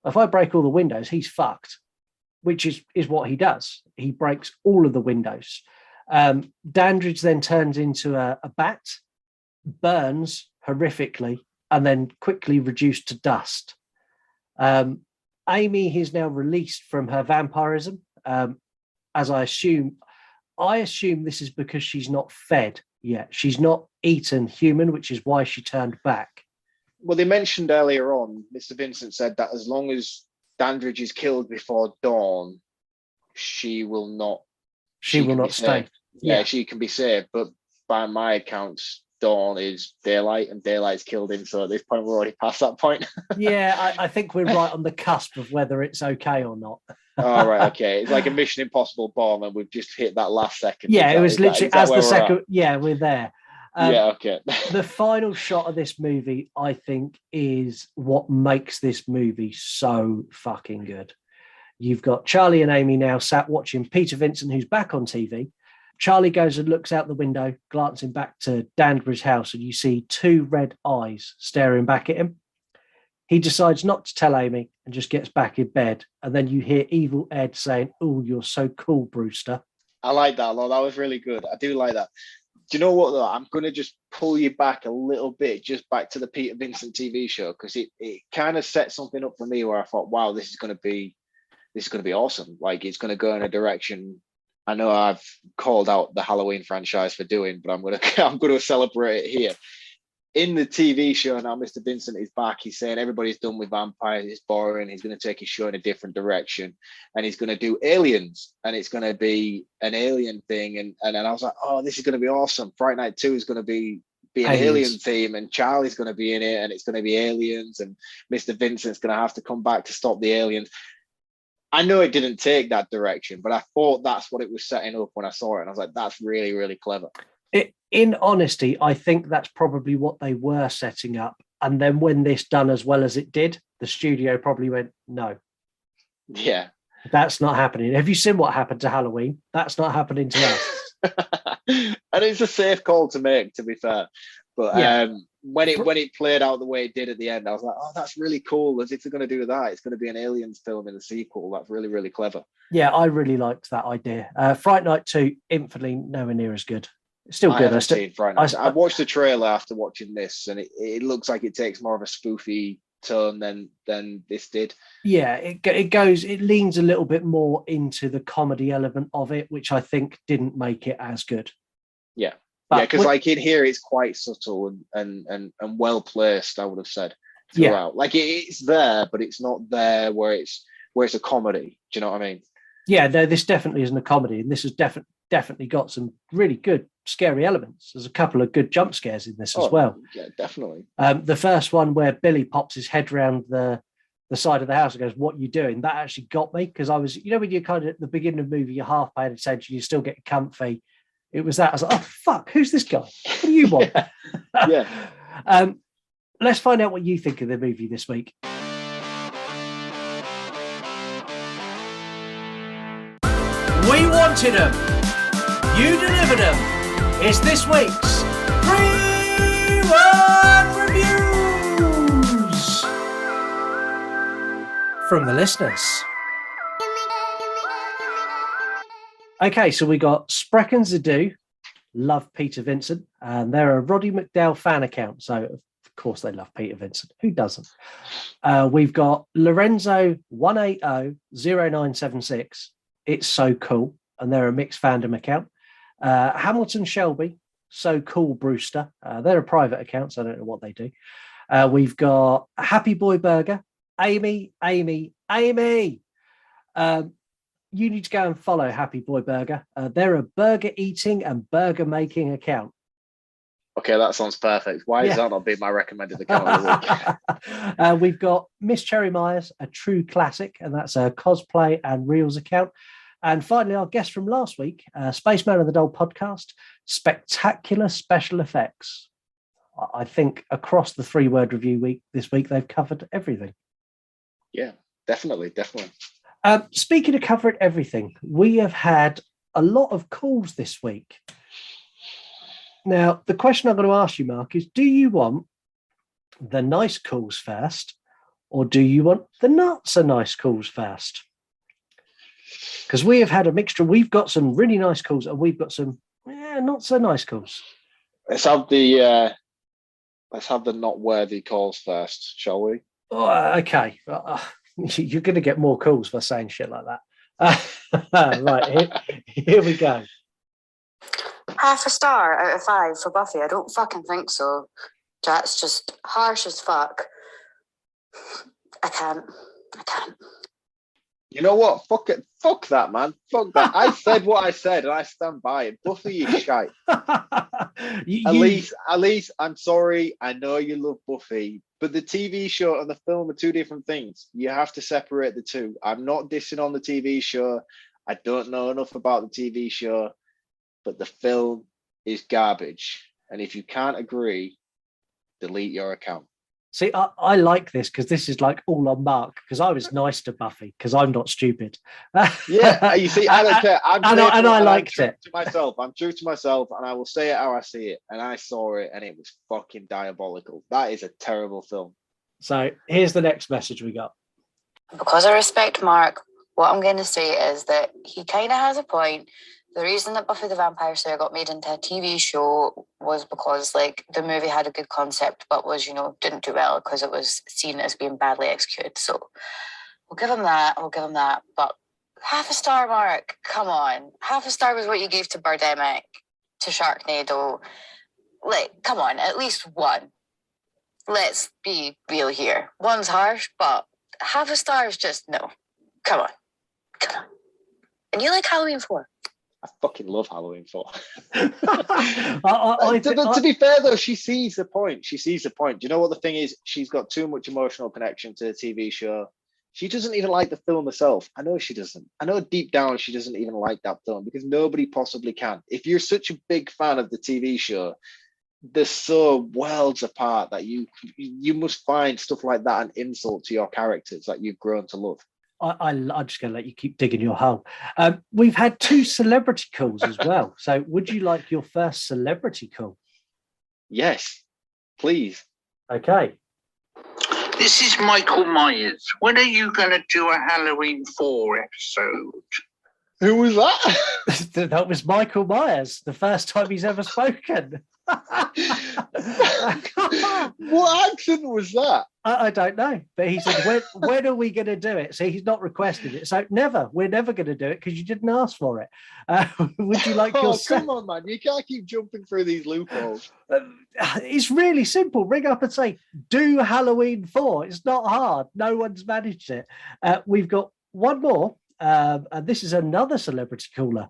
if I break all the windows, he's fucked, which is what he does. He breaks all of the windows. Dandridge then turns into a bat, burns horrifically, and then quickly reduced to dust. Amy is now released from her vampirism, as I assume this is because she's not fed yet. She's not eaten human, which is why she turned back. Well, they mentioned earlier on, Mr. Vincent said that as long as Dandridge is killed before dawn, she will not. She will can be not stay. saved. Yeah, she can be saved. But by my accounts, dawn is daylight, and daylight's killed him. So at this point, we're already past that point. Yeah, I think we're right on the cusp of whether it's okay or not. Oh, right, okay. It's like a Mission Impossible bomb, and we've just hit that last second. Yeah, it was literally as the second. Yeah, we're there. Yeah, okay. The final shot of this movie, I think, is what makes this movie so fucking good. You've got Charlie and Amy now sat watching Peter Vincent, who's back on TV. Charlie goes and looks out the window, glancing back to Danbury's house, and you see two red eyes staring back at him. He decides not to tell Amy and just gets back in bed. And then you hear Evil Ed saying, "Oh, you're so cool, Brewster." I like that a lot. That was really good. I do like that. Do you know what, though? I'm going to just pull you back a little bit, just back to the Peter Vincent TV show, because it kind of set something up for me where I thought, wow, this is going to be awesome. Like, it's going to go in a direction I know I've called out the Halloween franchise for doing, but I'm going to celebrate it here. In the TV show now, Mr. Vincent is back. He's saying everybody's done with vampires. It's boring. He's going to take his show in a different direction, and he's going to do aliens, and it's going to be an alien thing. And I was like, oh, this is going to be awesome. Fright Night 2 is going to be an alien theme, and Charlie's going to be in it, and it's going to be aliens, and Mr. Vincent's going to have to come back to stop the aliens. I know it didn't take that direction, but I thought that's what it was setting up when I saw it, and I was like, that's really, really clever. In honesty, I think that's probably what they were setting up. And then when this done as well as it did, the studio probably went, no. Yeah. That's not happening. Have you seen what happened to Halloween? That's not happening to us. And it's a safe call to make, to be fair. But when it played out the way it did at the end, I was like, oh, that's really cool. As if they're going to do that, it's going to be an aliens film in the sequel. That's really, really clever. Yeah, I really liked that idea. Fright Night 2, infinitely nowhere near as good. Still good. I watched the trailer after watching this, and it looks like it takes more of a spoofy tone than this did. Yeah, it leans a little bit more into the comedy element of it, which I think didn't make it as good. Yeah, because like in here, it's quite subtle and well placed. I would have said throughout. Like it's there, but it's not there where it's a comedy. Do you know what I mean? Yeah, no, this definitely isn't a comedy, and this has definitely got some really good scary elements. There's a couple of good jump scares in this as well. Yeah, definitely. The first one where Billy pops his head around the side of the house and goes, "What are you doing?" That actually got me, because I was, when you're kind of at the beginning of the movie, you're half paying attention, you're still getting comfy. It was that. I was like, oh, fuck, who's this guy? What do you want? Yeah. Let's find out what you think of the movie this week. We wanted them. You delivered them. It's this week's Pre-Word Reviews from the listeners. Okay, so we got Spreckens Ado, love Peter Vincent, and they're a Roddy McDowell fan account, so of course they love Peter Vincent. Who doesn't? We've got Lorenzo 1800976. It's so cool, and they're a mixed fandom account. Hamilton Shelby, so cool, Brewster. They're a private account, so I don't know what they do. We've got Happy Boy Burger, Amy. You need to go and follow Happy Boy Burger. They're a burger eating and burger making account. Okay, that sounds perfect. Why is that not being my recommended account of the week? We've got Miss Cherry Myers, a true classic, and that's a cosplay and reels account. And finally, our guest from last week, Spaceman of the Doll podcast, spectacular special effects. I think across the 3-word review week this week, they've covered everything. Yeah, definitely. Speaking of covering everything, we have had a lot of calls this week. Now, the question I'm going to ask you, Mark, is do you want the nice calls first, or do you want the not so nice calls first? Because we have had a mixture. We've got some really nice calls, and we've got some not so nice calls. Let's have the not worthy calls first, shall we? Oh, okay. You're going to get more calls for saying shit like that. Right, here we go. Half a star out of 5 for Buffy. I don't fucking think so. That's just harsh as fuck. I can't. You know what? Fuck it. Fuck that, man. Fuck that. I said what I said, and I stand by it. Buffy is shite. At least, I'm sorry. I know you love Buffy, but the TV show and the film are two different things. You have to separate the two. I'm not dissing on the TV show. I don't know enough about the TV show, but the film is garbage. And if you can't agree, delete your account. See, I like this because this is like all on Mark, because I was nice to Buffy because I'm not stupid. Yeah, you see, I don't care. I liked it. To myself, I'm true to myself, and I will say it how I see it. And I saw it, and it was fucking diabolical. That is a terrible film. So here's the next message we got. Because I respect Mark, what I'm going to say is that he kind of has a point. The reason that Buffy the Vampire Slayer got made into a TV show was because, like, the movie had a good concept, but was, didn't do well because it was seen as being badly executed. So we'll give him that. But half a star, Mark. Come on. Half a star was what you gave to Birdemic, to Sharknado. Like, come on, at least one. Let's be real here. One's harsh, but half a star is just no. Come on. And you like Halloween 4? I fucking love Halloween 4. To be fair, though, she sees the point. Do you know what the thing is? She's got too much emotional connection to the TV show. She doesn't even like the film herself. I know she doesn't. I know deep down she doesn't even like that film because nobody possibly can. If you're such a big fan of the TV show, they're so worlds apart that you must find stuff like that an insult to your characters that you've grown to love. I'm just going to let you keep digging your hole. We've had 2 celebrity calls as well. So would you like your first celebrity call? Yes, please. Okay. This is Michael Myers. When are you going to do a Halloween 4 episode? Who was that? That was Michael Myers, the first time he's ever spoken. What accent was that? I don't know, but he said, when are we going to do it? So he's not requested it. So we're never going to do it because you didn't ask for it. Would you like your... come on, man. You can't keep jumping through these loopholes. It's really simple. Ring up and say, do Halloween 4. It's not hard. No one's managed it. We've got one more, and this is another celebrity caller.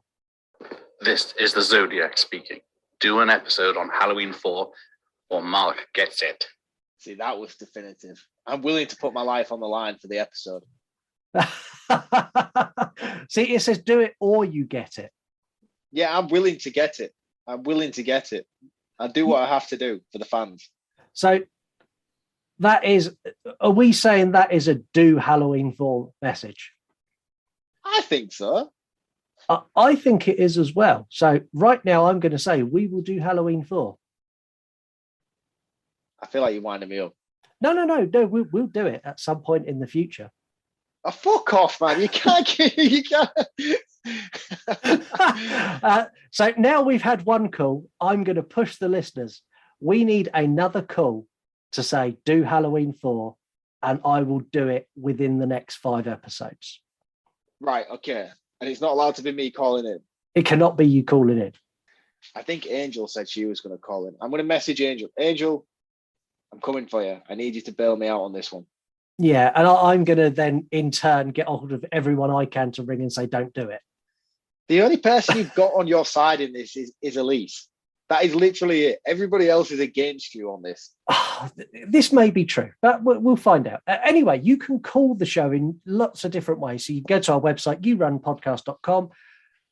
This is the Zodiac speaking. Do an episode on Halloween 4 or Mark gets it. See, that was definitive. I'm willing to put my life on the line for the episode. See, it says do it or you get it. Yeah, I'm willing to get it. I'll do what I have to do for the fans. So are we saying that is a do Halloween 4 message? I think so. I think it is as well. So right now I'm going to say we will do Halloween 4. I feel like you're winding me up. No, we'll do it at some point in the future. Oh, fuck off, man. You can't. So now we've had one call. I'm going to push the listeners. We need another call to say do Halloween 4, and I will do it within the next 5 episodes. Right, okay. And it's not allowed to be me calling in. It cannot be you calling in. I think Angel said she was going to call in. I'm going to message Angel. Angel, I'm coming for you. I need you to bail me out on this one. Yeah, and I'm going to then in turn get hold of everyone I can to ring and say don't do it. The only person you've got on your side in this is Elise. That is literally it. Everybody else is against you on this. This may be true, but we'll find out. Anyway, you can call the show in lots of different ways. So you can go to our website, yourunpodcast.com,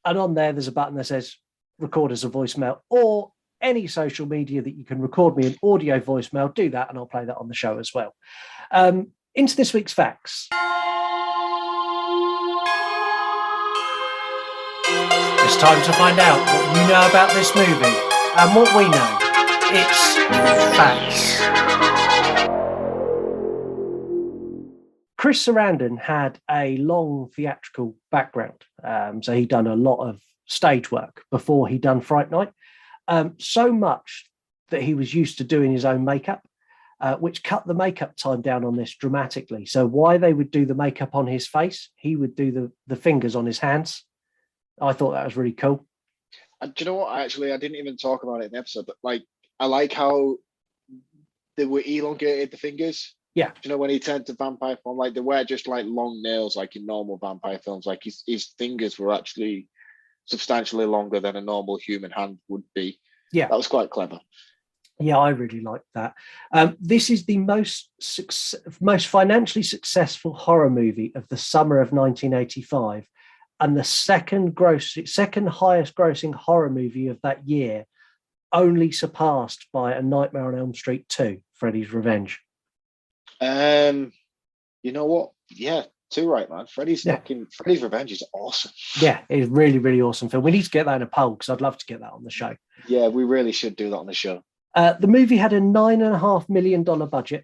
and on there's a button that says record as a voicemail, or any social media that you can record me an audio voicemail. Do that, and I'll play that on the show as well. Into this week's facts. It's time to find out what you know about this movie and what we know. It's facts. Chris Sarandon had a long theatrical background. So he'd done a lot of stage work before he'd done Fright Night. So much that he was used to doing his own makeup, which cut the makeup time down on this dramatically. So while they would do the makeup on his face, he would do the fingers on his hands. I thought that was really cool. Do you know what? I didn't even talk about it in the episode, but I like how they were elongated, the fingers. Yeah. Do you know when he turned to vampire form? Like they wear just like long nails, like in normal vampire films. Like his fingers were actually substantially longer than a normal human hand would be. Yeah. That was quite clever. Yeah, I really like that. This is the most financially successful horror movie of the summer of 1985, and the second highest grossing horror movie of that year, only surpassed by A Nightmare on Elm Street 2, Freddy's Revenge. You know what? Yeah, too right, man. Freddy's Revenge is awesome. Yeah, it's really, really awesome film. We need to get that in a poll because I'd love to get that on the show. Yeah, we really should do that on the show. The movie had a $9.5 million budget,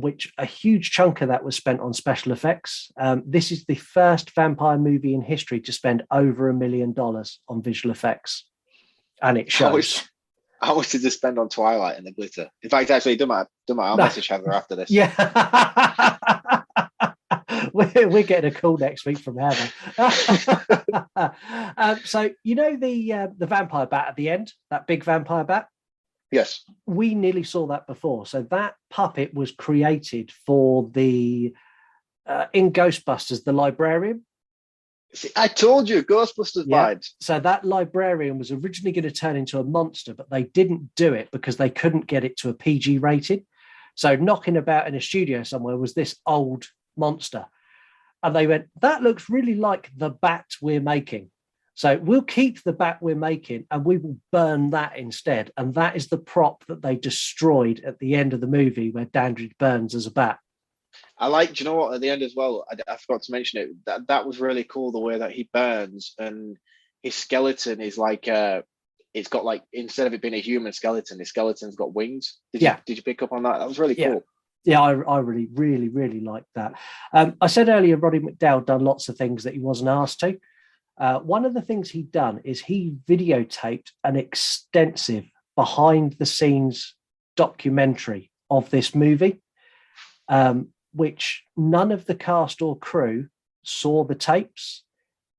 which a huge chunk of that was spent on special effects. This is the first vampire movie in history to spend over $1 million on visual effects. And it shows. How much did they spend on Twilight and the glitter? In fact, actually, I'll message Heather after this. Yeah. We're getting a call next week from Heather. So, you know the vampire bat at the end, that big vampire bat? Yes. We nearly saw that before. So that puppet was created for in Ghostbusters, the librarian. See, I told you, Ghostbusters vibes. So that librarian was originally going to turn into a monster, but they didn't do it because they couldn't get it to a PG rated. So knocking about in a studio somewhere was this old monster. And they went, that looks really like the bat we're making. So we'll keep the bat we're making and we will burn that instead. And that is the prop that they destroyed at the end of the movie where Dandridge burns as a bat. I like, do you know what, at the end as well, I forgot to mention it, that was really cool, the way that he burns and his skeleton is like, it's got like, instead of it being a human skeleton, his skeleton's got wings. Did you pick up on that? That was really cool. Yeah, I really, really, really like that. I said earlier, Roddy McDowall done lots of things that he wasn't asked to. One of the things he'd done is he videotaped an extensive behind-the-scenes documentary of this movie, which none of the cast or crew saw the tapes,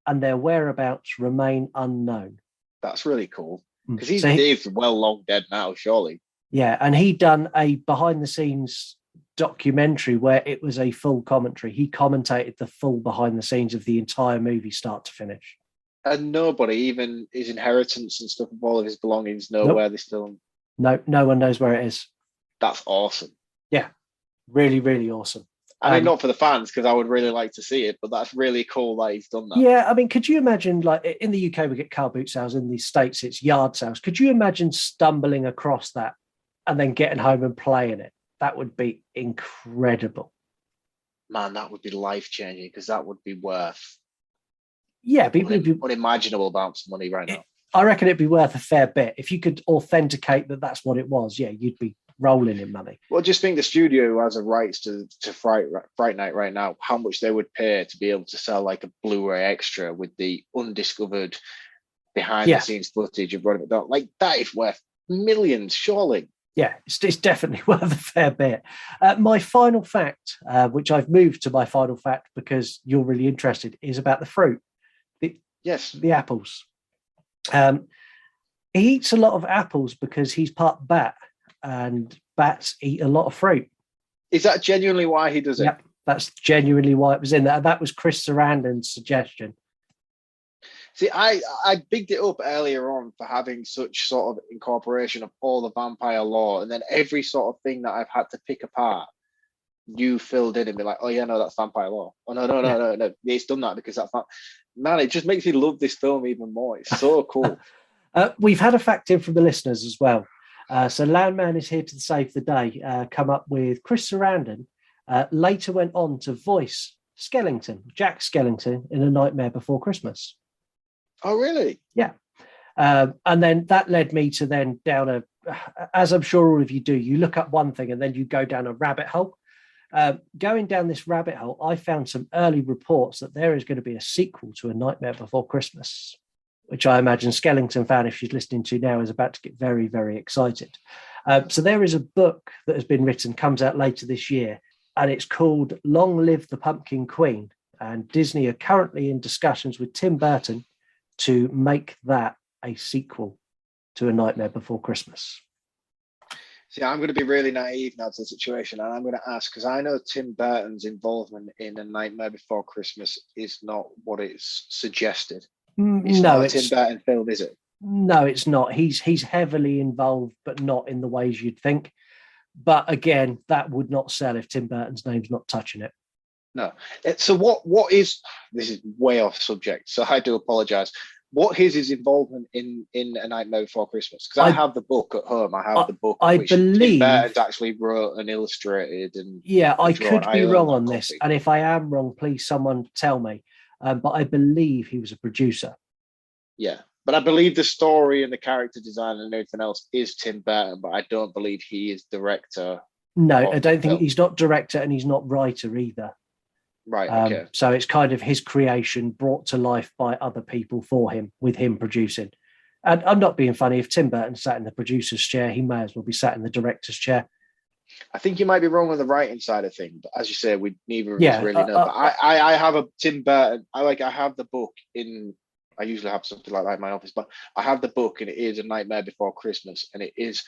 and their whereabouts remain unknown. That's really cool, because he's well long dead now, surely. Yeah, and he'd done a behind-the-scenes documentary where it was a full commentary. He commentated the full behind the scenes of the entire movie, start to finish. And nobody, even his inheritance and stuff of all of his belongings, know where this film. No one knows where it is. That's awesome. Yeah, really, really awesome. I mean, not for the fans, because I would really like to see it, but that's really cool that he's done that. Yeah, I mean, could you imagine, like in the UK, we get car boot sales, in the States, it's yard sales. Could you imagine stumbling across that and then getting home and playing it? That would be incredible. Man, that would be life-changing, because that would be worth unimaginable amounts of money right now. I reckon it'd be worth a fair bit. If you could authenticate that that's what it was, you'd be rolling in money. Well, just think the studio who has the rights to Fright Night right now, how much they would pay to be able to sell like a Blu-ray extra with the undiscovered behind-the-scenes footage of Roddy McDowall. Like, that is worth millions, surely. Yeah, it's definitely worth a fair bit. My final fact, which I've moved to my final fact because you're really interested, is about the fruit. The apples. He eats a lot of apples because he's part bat, and bats eat a lot of fruit. Is that genuinely why he does it? Yep, that's genuinely why it was in there. That was Chris Sarandon's suggestion. See, I bigged it up earlier on for having such sort of incorporation of all the vampire lore, and then every sort of thing that I've had to pick apart, you filled in and be like, oh yeah, no, that's vampire lore. Oh no, it's done that because that's not. Man, it just makes me love this film even more. It's so cool. We've had a fact in from the listeners as well. So Landman is here to save the day. Come up with Chris Sarandon. Later went on to voice Jack Skellington in A Nightmare Before Christmas. Oh, really? Yeah. And then that led me to then down as I'm sure all of you do, you look up one thing and then you go down a rabbit hole. Going down this rabbit hole, I found some early reports that there is going to be a sequel to A Nightmare Before Christmas, which I imagine Skellington fan, if she's listening to now, is about to get very, very excited. So there is a book that has been written, comes out later this year, and it's called Long Live the Pumpkin Queen. And Disney are currently in discussions with Tim Burton to make that a sequel to A Nightmare Before Christmas. See, I'm going to be really naive now to the situation, and I'm going to ask, because I know Tim Burton's involvement in A Nightmare Before Christmas is not what it's suggested. It's not a Tim Burton film, is it? No, it's not. He's heavily involved, but not in the ways you'd think. But again, that would not sell if Tim Burton's name's not touching it. No. So what is, this is way off subject, so I do apologize. What is his involvement in A Nightmare Before Christmas? Because I have the book at home. I have the book. I believe Tim Burton's actually wrote and illustrated. And yeah, I drawn. could be wrong on this, and if I am wrong, please someone tell me. But I believe he was a producer. Yeah, but I believe the story and the character design and everything else is Tim Burton. But I don't believe he is director. No, I don't think he's not director, and he's not writer either. Right. Okay. So it's kind of his creation brought to life by other people for him, with him producing. And I'm not being funny. If Tim Burton sat in the producer's chair, he may as well be sat in the director's chair. I think you might be wrong on the writing side of things, but as you say, we neither of us really know. But I have a Tim Burton. I have the book in. I usually have something like that in my office, but I have the book, and it is A Nightmare Before Christmas, and it is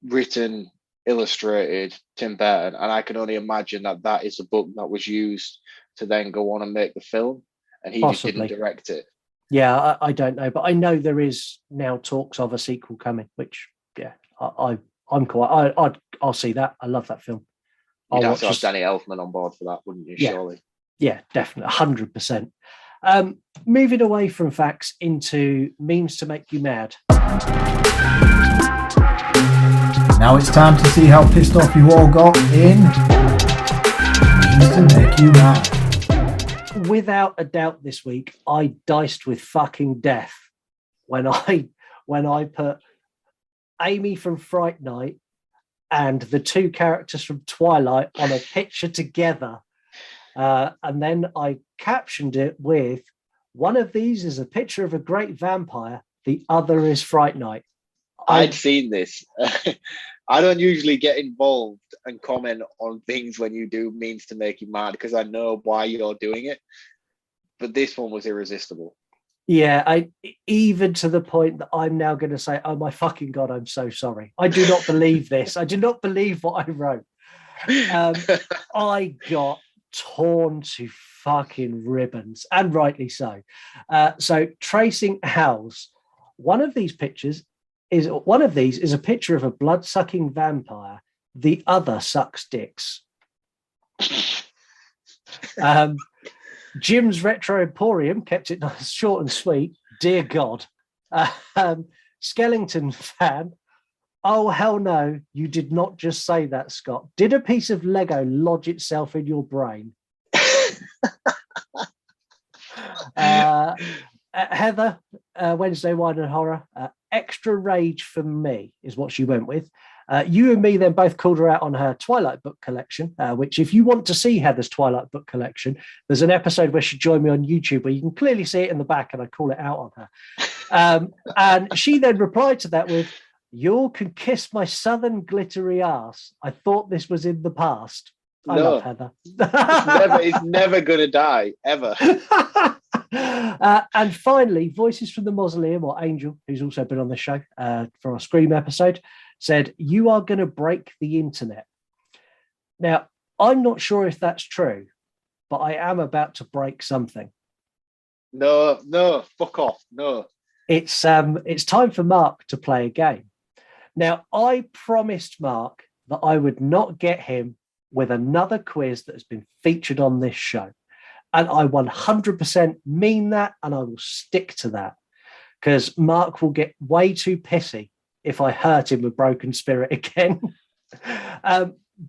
written, illustrated Tim Burton, and I can only imagine that is a book that was used to then go on and make the film, and he just didn't direct it. Yeah, I don't know, but I know there is now talks of a sequel coming, which I'm quite. I'll see that. I love that film. You'd have to have Danny Elfman on board for that, wouldn't you? Yeah. Surely. Yeah, definitely, 100%. Moving away from facts into memes to make you mad. Now it's time to see how pissed off you all got in memes to make you mad. Without a doubt, this week I diced with fucking death when I put Amy from Fright Night and the two characters from Twilight on a picture together. And then I captioned it with, one of these is a picture of a great vampire, the other is Fright Night. I'd seen this. I don't usually get involved and comment on things when you do memes to make you mad, because I know why you're doing it. But this one was irresistible. Yeah, even to the point that I'm now going to say, oh my fucking God, I'm so sorry. I do not believe this. I do not believe what I wrote. I got torn to fucking ribbons, and rightly so. So tracing Al's, one of these is a picture of a blood-sucking vampire. The other sucks dicks. Jim's Retro Emporium kept it nice, short and sweet. Dear God. Skellington fan. Oh, hell no, you did not just say that, Scott. Did a piece of Lego lodge itself in your brain? Heather, Wednesday Wine and Horror. Extra rage for me is what she went with. You and me then both called her out on her Twilight book collection, which if you want to see Heather's Twilight book collection, there's an episode where she joined me on YouTube where you can clearly see it in the back, and I call it out on her. And she then replied to that with, "You all can kiss my southern glittery ass. I thought this was in the past." I love Heather. It's never going to die, ever. And finally, Voices from the Mausoleum, or Angel, who's also been on the show for our Scream episode, said, "You are going to break the internet." Now, I'm not sure if that's true, but I am about to break something. No, fuck off. No. It's time for Marc to play a game. Now, I promised Marc that I would not get him with another quiz that has been featured on this show. And I 100% mean that, and I will stick to that, because Marc will get way too pissy if I hurt him with Broken Spirit again.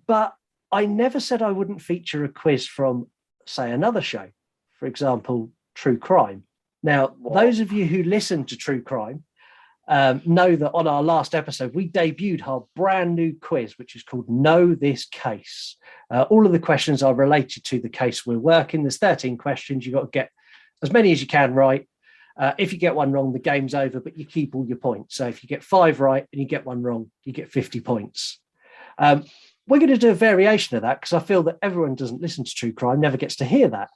But I never said I wouldn't feature a quiz from, say, another show, for example, True Crime. Now, those of you who listen to True Crime know that on our last episode, we debuted our brand new quiz, which is called Know This Case. All of the questions are related to the case we're working. There's 13 questions. You've got to get as many as you can right. If you get one wrong, the game's over, but you keep all your points. So if you get 5 right and you get one wrong, you get 50 points. We're going to do a variation of that because I feel that everyone doesn't listen to True Crime, never gets to hear that.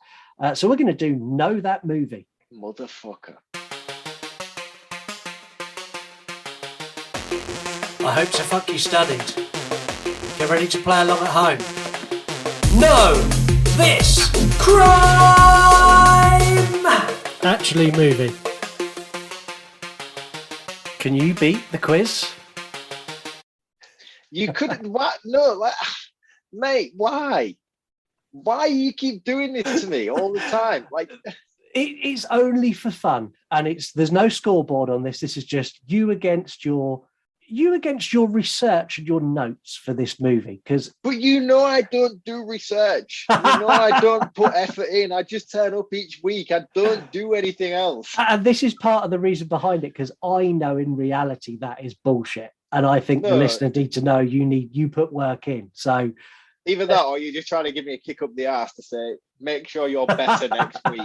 So we're going to do Know That Movie. Motherfucker. I hope to fuck you studied. Get ready to play along at home. No! This! Crime! Actually movie. Can you beat the quiz? You couldn't. What? No, like, mate. Why? Why you keep doing this to me all the time? Like, it's only for fun, and there's no scoreboard on this. This is just you against your research and your notes for this movie. But I don't do research. I don't put effort in. I just turn up each week. I don't do anything else. And this is part of the reason behind it, because I know in reality that is bullshit, and I think the listener need to know you put work in. So either that, or you're just trying to give me a kick up the arse to say, make sure you're better next week,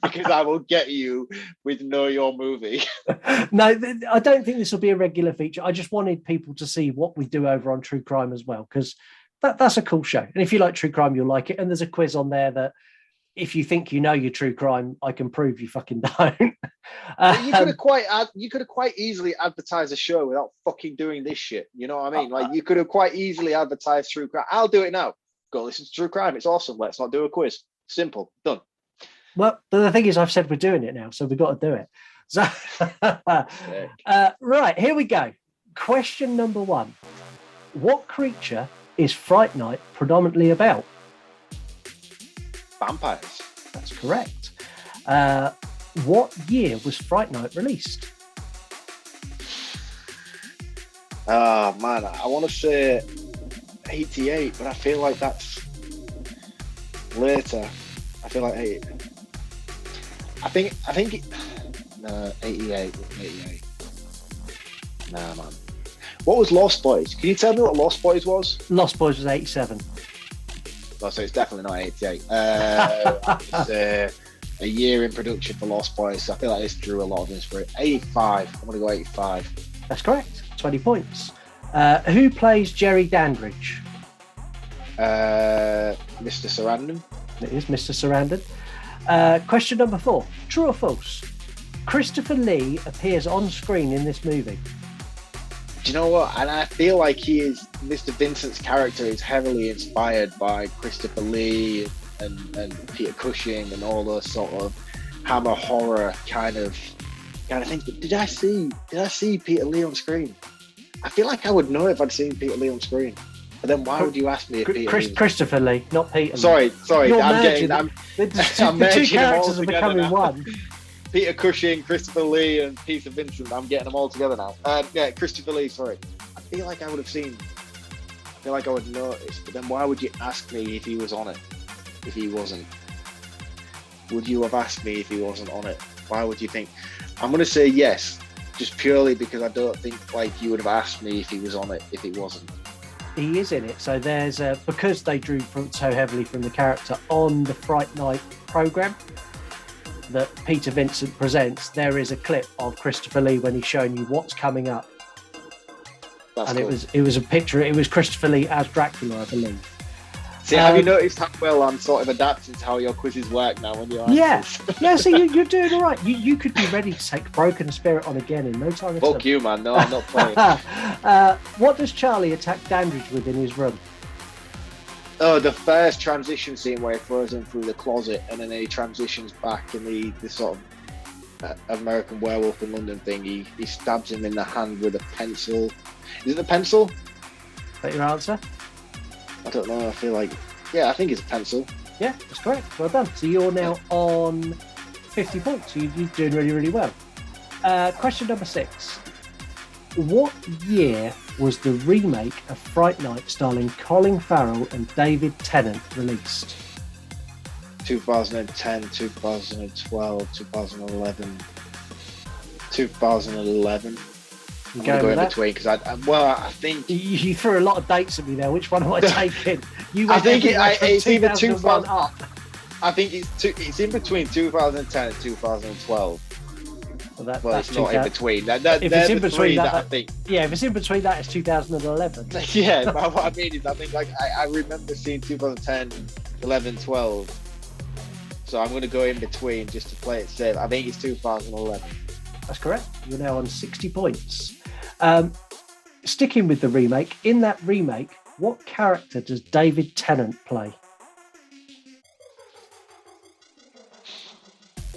because I will get you with Know Your Movie. No, I don't think this will be a regular feature. I just wanted people to see what we do over on True Crime as well, because that's a cool show. And if you like True Crime, you'll like it. And there's a quiz on there that if you think you know your True Crime, I can prove you fucking don't. You could have quite easily advertised a show without fucking doing this shit. You know what I mean? Like, you could have quite easily advertised True Crime. I'll do it now. Go listen to True Crime. It's awesome. Let's not do a quiz. Simple. Done. Well, the thing is, I've said we're doing it now, so we've got to do it. So, right, here we go. Question number 1. What creature is Fright Night predominantly about? Vampires. That's correct. What year was Fright Night released? Oh, man, I want to say 88, but I feel like that's later. I feel like 88. I think no, 88. Nah, man. What was Lost Boys? Can you tell me what Lost Boys was? Lost Boys was 87. Oh, so it's definitely not 88. It's a year in production for Lost Boys, so I feel like this drew a lot of inspiration. 85. I'm going to go 85. That's correct. 20 points. Who plays Jerry Dandridge? Mr. Sarandon. It is Mr. Sarandon. Question number 4. True or false? Christopher Lee appears on screen in this movie. Do you know what? And I feel like Mr. Vincent's character is heavily inspired by Christopher Lee and Peter Cushing and all those sort of hammer horror kind of things. But did I see Peter Lee on screen? I feel like I would know if I'd seen Peter Lee on screen. But then why would you ask me if Peter Lee? Christopher Lee, not Peter Lee. Sorry. The two characters are becoming one. Peter Cushing, Christopher Lee, and Peter Vincent. I'm getting them all together now. Yeah, Christopher Lee, sorry. I feel like I would have seen. I feel like I would notice. But then why would you ask me if he was on it? If he wasn't? Would you have asked me if he wasn't on it? Why would you think? I'm going to say yes, just purely because I don't think like you would have asked me if he was on it if he wasn't. He is in it. So there's because they drew so heavily from the character on the Fright Night programme that Peter Vincent presents, there is a clip of Christopher Lee when he's showing you what's coming up. That's and cool. it was a picture. It was Christopher Lee as Dracula, I believe. See, have you noticed how well I'm sort of adapting to how your quizzes work now when you're yeah. So you're doing all right. You could be ready to take Broken Spirit on again in no time at all. Fuck you, man. No, I'm not playing. What does Charlie attack Dandridge with in his room? Oh, the first transition scene where he throws him through the closet and then he transitions back in the sort of American Werewolf in London thing. He stabs him in the hand with a pencil. Is it a pencil? Is that your answer? I don't know. I feel like, yeah, I think it's a pencil. Yeah, that's correct. Well done. So you're now on 50 points. So you're doing really, really well. Question number 6. What year was the remake of Fright Night starring Colin Farrell and David Tennant released? 2010, 2012, 2011. 2011. I'm going to go in between because I think you threw a lot of dates at me there. Which one am I taking? I think it's either 2000 up. I think it's in between 2010 and 2012. Well, it's not in between. If it's in between that, I think. Yeah, if it's in between that, it's 2011. Yeah, but what I mean is, I think like I remember seeing 2010, 11, 12. So I'm going to go in between just to play it safe. I think it's 2011. That's correct. You're now on 60 points. sticking with the remake, in that remake, what character does David Tennant play?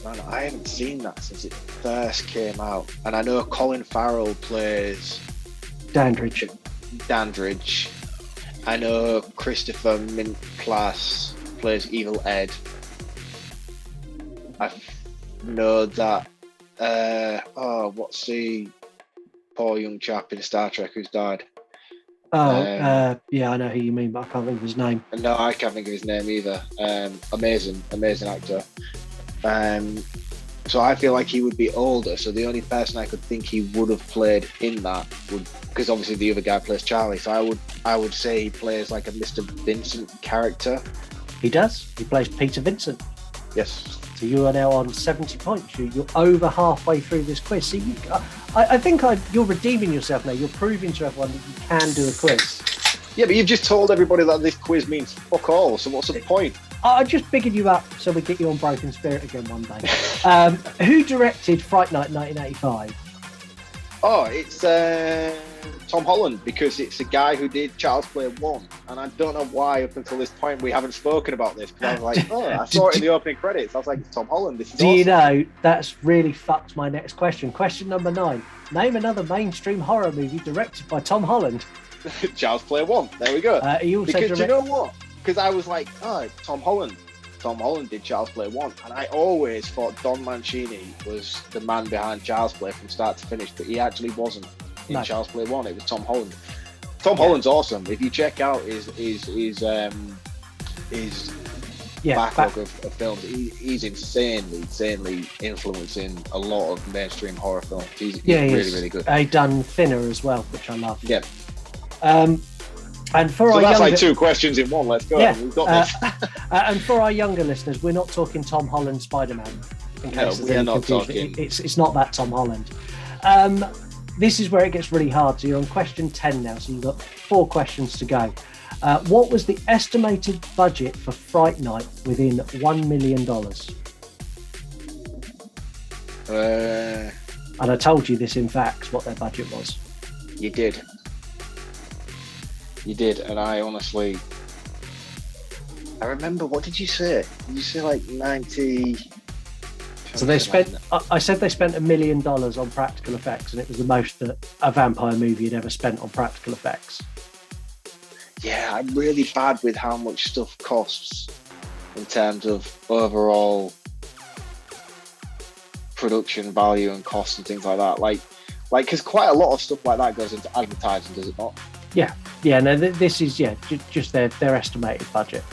Man, I haven't seen that since it first came out. And I know Colin Farrell plays Dandridge. I know Christopher Mintz plays Evil Ed. I know that what's the poor young chap in Star Trek who's died? Yeah, I know who you mean, but I can't think of his name. No, I can't think of his name either. Amazing actor. So I feel like he would be older. So the only person I could think he would have played in that would, because obviously the other guy plays Charlie. So I would say he plays like a Mr. Vincent character. He does. He plays Peter Vincent. Yes. So you are now on 70 points. You're over halfway through this quiz. So I think you're redeeming yourself now. You're proving to everyone that you can do a quiz. Yeah, but you've just told everybody that this quiz means fuck all. So what's the point? I just bigged you up so we get you on Broken Spirit again one day. Who directed Fright Night 1985? Oh, it's Tom Holland, because it's a guy who did Child's Play 1. And I don't know why up until this point we haven't spoken about this. Because I was like, I saw it in the opening credits. I was like, it's Tom Holland. This is awesome. You know, that's really fucked my next question. Question number 9. Name another mainstream horror movie directed by Tom Holland. Child's Play 1. There we go. He also because you know what? Because I was like, Tom Holland. Tom Holland did Child's Play 1. And I always thought Don Mancini was the man behind Child's Play from start to finish, but he actually wasn't in Child's Play 1. It was Tom Holland. Tom Holland's awesome. If you check out his backlog of films, he's insanely influencing a lot of mainstream horror films. He's really good. He done Thinner as well, which I love. Yeah. And for our that's younger, like 2 questions in one. Let's go. Yeah, We've got this. And for our younger listeners, we're not talking Tom Holland Spider-Man. In case we are not talking. It's not that Tom Holland. This is where it gets really hard. So you're on question 10 now. So you've got 4 questions to go. What was the estimated budget for Fright Night within $1 million? And I told you this in facts, what their budget was. You did, and I honestly, I remember. What did you say? Did you say like 90? So they spent. I said they spent $1 million on practical effects, and it was the most that a vampire movie had ever spent on practical effects. Yeah, I'm really bad with how much stuff costs in terms of overall production value and costs and things like that. Like, because quite a lot of stuff like that goes into advertising, does it not? Yeah. No, this is just their estimated budget.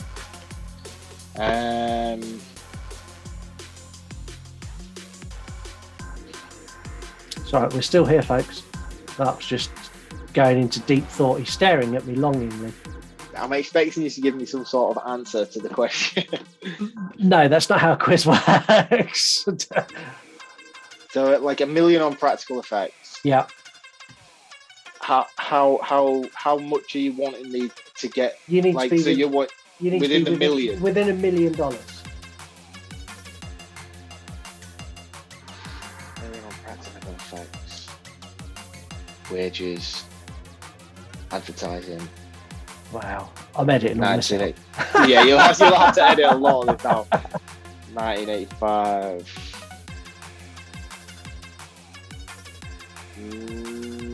Sorry, we're still here, folks. Marc's just going into deep thought. He's staring at me longingly. I'm expecting you to give me some sort of answer to the question. No, that's not how a quiz works. So, like $1 million on practical effects. Yeah. How much are you wanting me to get? You need to be within the million. Within $1 million. $1 million on practical effects. Wages. Advertising. Wow. I'm editing on this. Yeah, you'll have to edit a lot of this out. 1985.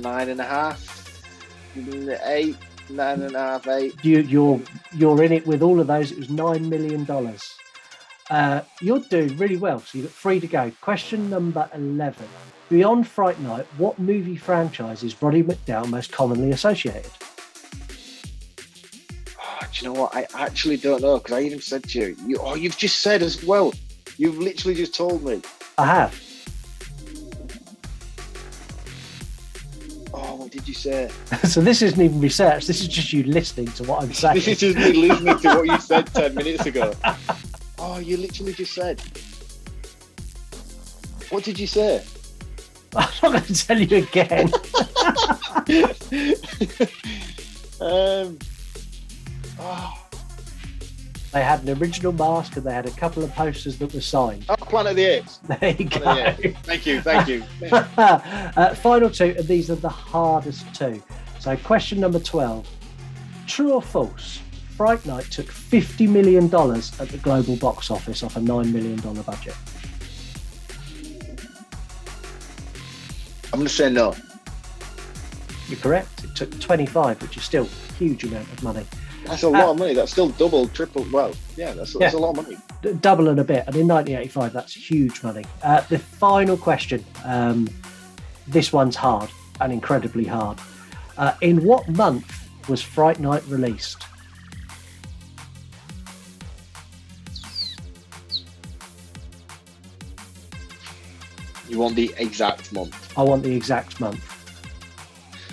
9.5, 8, 9.5, 8. You're in it with all of those. It was $9 million. You're doing really well. So you've got 3 to go. Question number 11. Beyond Fright Night, what movie franchise is Roddy McDowall most commonly associated? Oh, do you know what? I actually don't know, because I even said to you. You've just said as well. You've literally just told me. I have. What did you say? So this isn't even research. This is just you listening to what I'm saying. This is just me listening to what you said 10 minutes ago. Oh, you literally just said. What did you say? I'm not going to tell you again. They had an original mask and they had a couple of posters that were signed. Oh, Planet of the Apes. There you go. Thank you. Final 2, and these are the hardest 2. So question number 12. True or false? Fright Night took $50 million at the global box office off a $9 million budget. I'm going to say no. You're correct. It took 25, which is still a huge amount of money. That's a lot of money. That's still double, triple. Well, yeah, that's a lot of money. Double and a bit. And in 1985, that's huge money. The final question. This one's hard and incredibly hard. In what month was Fright Night released? You want the exact month? I want the exact month.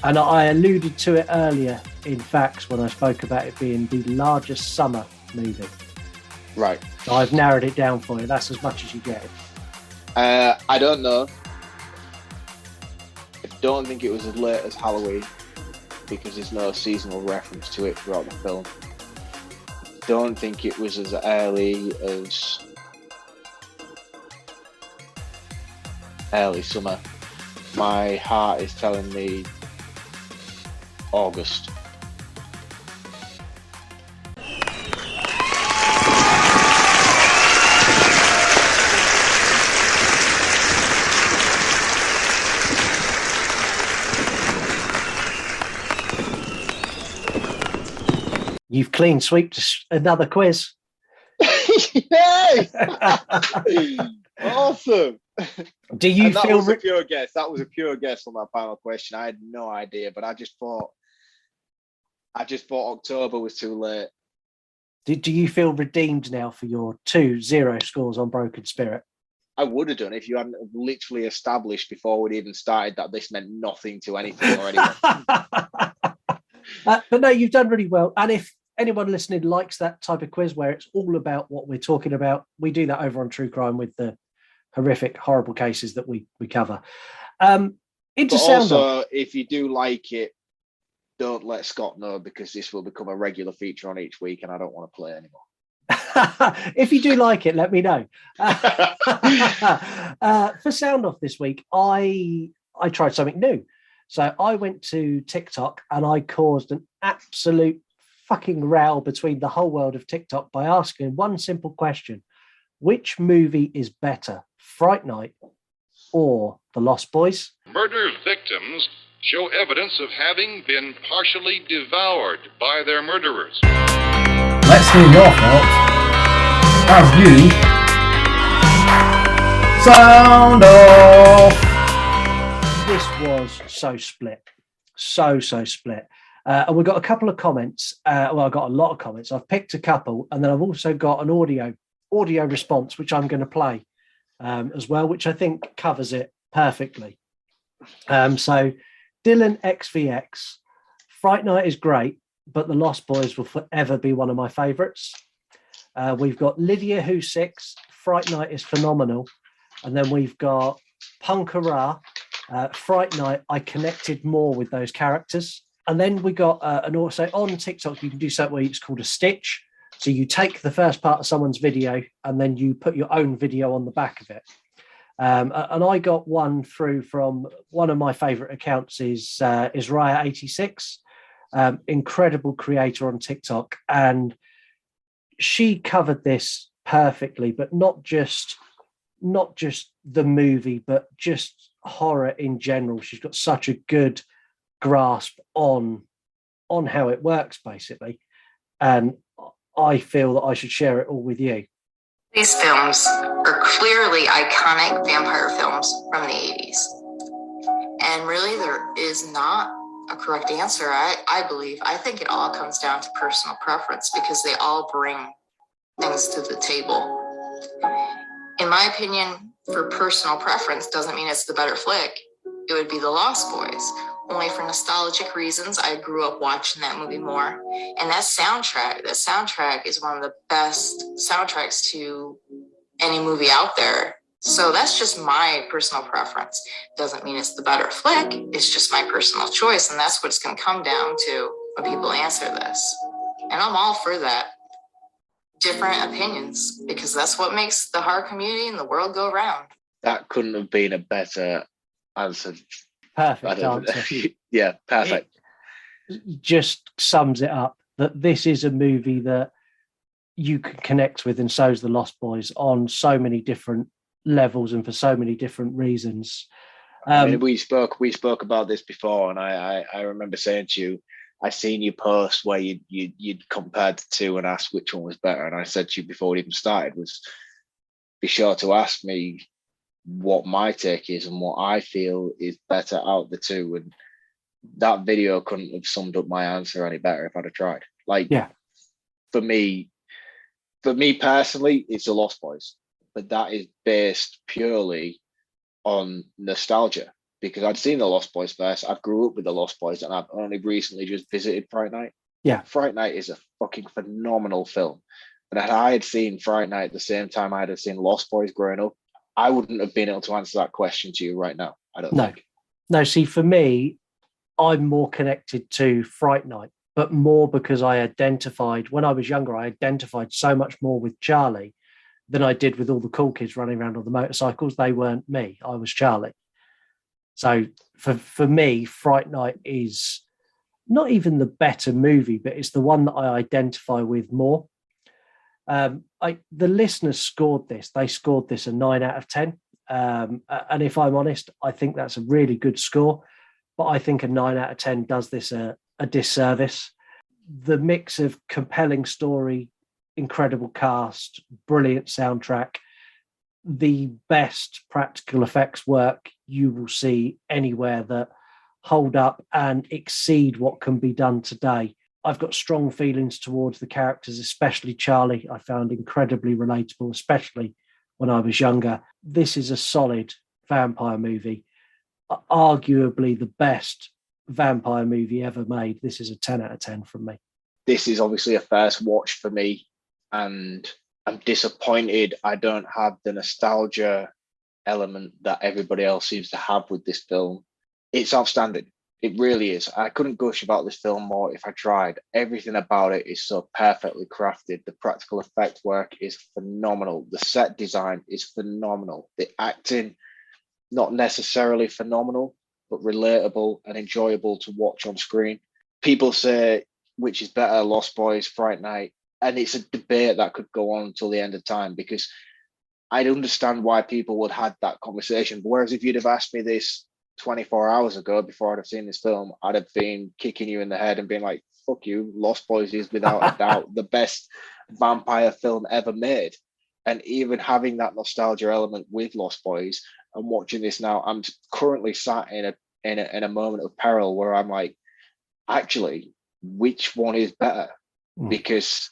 And I alluded to it earlier in facts when I spoke about it being the largest summer movie. Right. So I've narrowed it down for you. That's as much as you get. I don't know. I don't think it was as late as Halloween because there's no seasonal reference to it throughout the film. Don't think it was as early summer. My heart is telling me August. You've clean sweeped another quiz. Yes! Awesome. Do you that feel was a pure guess? That was a pure guess on my final question. I had no idea, but I just thought October was too late. Do you feel redeemed now for your 2-0 scores on Broken Spirit? I would have done if you hadn't literally established before we'd even started that this meant nothing to anything or anyone. But no, you've done really well. And if anyone listening likes that type of quiz where it's all about what we're talking about, we do that over on True Crime with the horrific, horrible cases that we cover. Also, if you do like it, don't let Scott know because this will become a regular feature on each week and I don't want to play anymore. If you do like it, let me know. For Sound Off this week, I tried something new. So I went to TikTok and I caused an absolute fucking row between the whole world of TikTok by asking one simple question. Which movie is better, Fright Night or The Lost Boys? Murder victims show evidence of having been partially devoured by their murderers. Let's hear your thoughts as you sound off. This was so split. So split. And we've got a couple of comments. Well, I've got a lot of comments. I've picked a couple, and then I've also got an audio response, which I'm going to play as well, which I think covers it perfectly. So Dylan XVX, Fright Night is great, but The Lost Boys will forever be one of my favourites. We've got Lydia Who Six, Fright Night is phenomenal. And then we've got Punkara, Fright Night, I connected more with those characters. And then we got and also on TikTok, you can do something where it's called a stitch. So you take the first part of someone's video and then you put your own video on the back of it. And I got one through from one of my favourite accounts is Raya86, incredible creator on TikTok. And she covered this perfectly, but not just the movie, but just horror in general. She's got such a good grasp on how it works, basically. And I feel that I should share it all with you. These films are clearly iconic vampire films from the 80s. And really, there is not a correct answer, I believe. I think it all comes down to personal preference because they all bring things to the table. In my opinion, for personal preference doesn't mean it's the better flick. It would be The Lost Boys. Only for nostalgic reasons, I grew up watching that movie more. And that soundtrack is one of the best soundtracks to any movie out there. So that's just my personal preference. Doesn't mean it's the better flick. It's just my personal choice. And that's what it's going to come down to when people answer this. And I'm all for that. Different opinions, because that's what makes the horror community and the world go round. That couldn't have been a better answer. Perfect answer. Yeah, perfect. just sums it up, that this is a movie that you can connect with, and so's The Lost Boys, on so many different levels and for so many different reasons. I mean, we spoke about this before, and I remember saying to you, I seen you post where you'd compared the two and asked which one was better, and I said to you before it even started was, be sure to ask me what my take is and what I feel is better out of the two. And that video couldn't have summed up my answer any better if I'd have tried. Like, yeah, for me personally, it's The Lost Boys, but that is based purely on nostalgia, because I'd seen The Lost Boys first. I grew up with The Lost Boys, and I've only recently just visited Fright Night. Yeah, Fright Night is a fucking phenomenal film. And if I had seen Fright Night at the same time I'd have seen Lost Boys growing up, I wouldn't have been able to answer that question to you right now. I don't think. No, see, for me, I'm more connected to Fright Night, but more because I identified, when I was younger, I identified so much more with Charlie than I did with all the cool kids running around on the motorcycles. They weren't me. I was Charlie. So for me, Fright Night is not even the better movie, but it's the one that I identify with more. The listeners scored this. They scored this a 9 out of 10. And if I'm honest, I think that's a really good score. But I think a 9 out of 10 does this a disservice. The mix of compelling story, incredible cast, brilliant soundtrack, the best practical effects work you will see anywhere that hold up and exceed what can be done today. I've got strong feelings towards the characters, especially Charlie. I found incredibly relatable, especially when I was younger. This is a solid vampire movie, arguably the best vampire movie ever made. This is a 10 out of 10 from me. This is obviously a first watch for me, and I'm disappointed I don't have the nostalgia element that everybody else seems to have with this film. It's outstanding. It really is. I couldn't gush about this film more if I tried. Everything about it is so perfectly crafted. The practical effect work is phenomenal. The set design is phenomenal. The acting, not necessarily phenomenal, but relatable and enjoyable to watch on screen. People say, which is better, Lost Boys, Fright Night? And it's a debate that could go on until the end of time, because I'd understand why people would have had that conversation. But whereas if you'd have asked me this 24 hours ago before I'd have seen this film, I'd have been kicking you in the head and being like, fuck you, Lost Boys is without a doubt the best vampire film ever made. And even having that nostalgia element with Lost Boys and watching this now, I'm currently sat in a moment of peril where I'm like, actually, which one is better? Because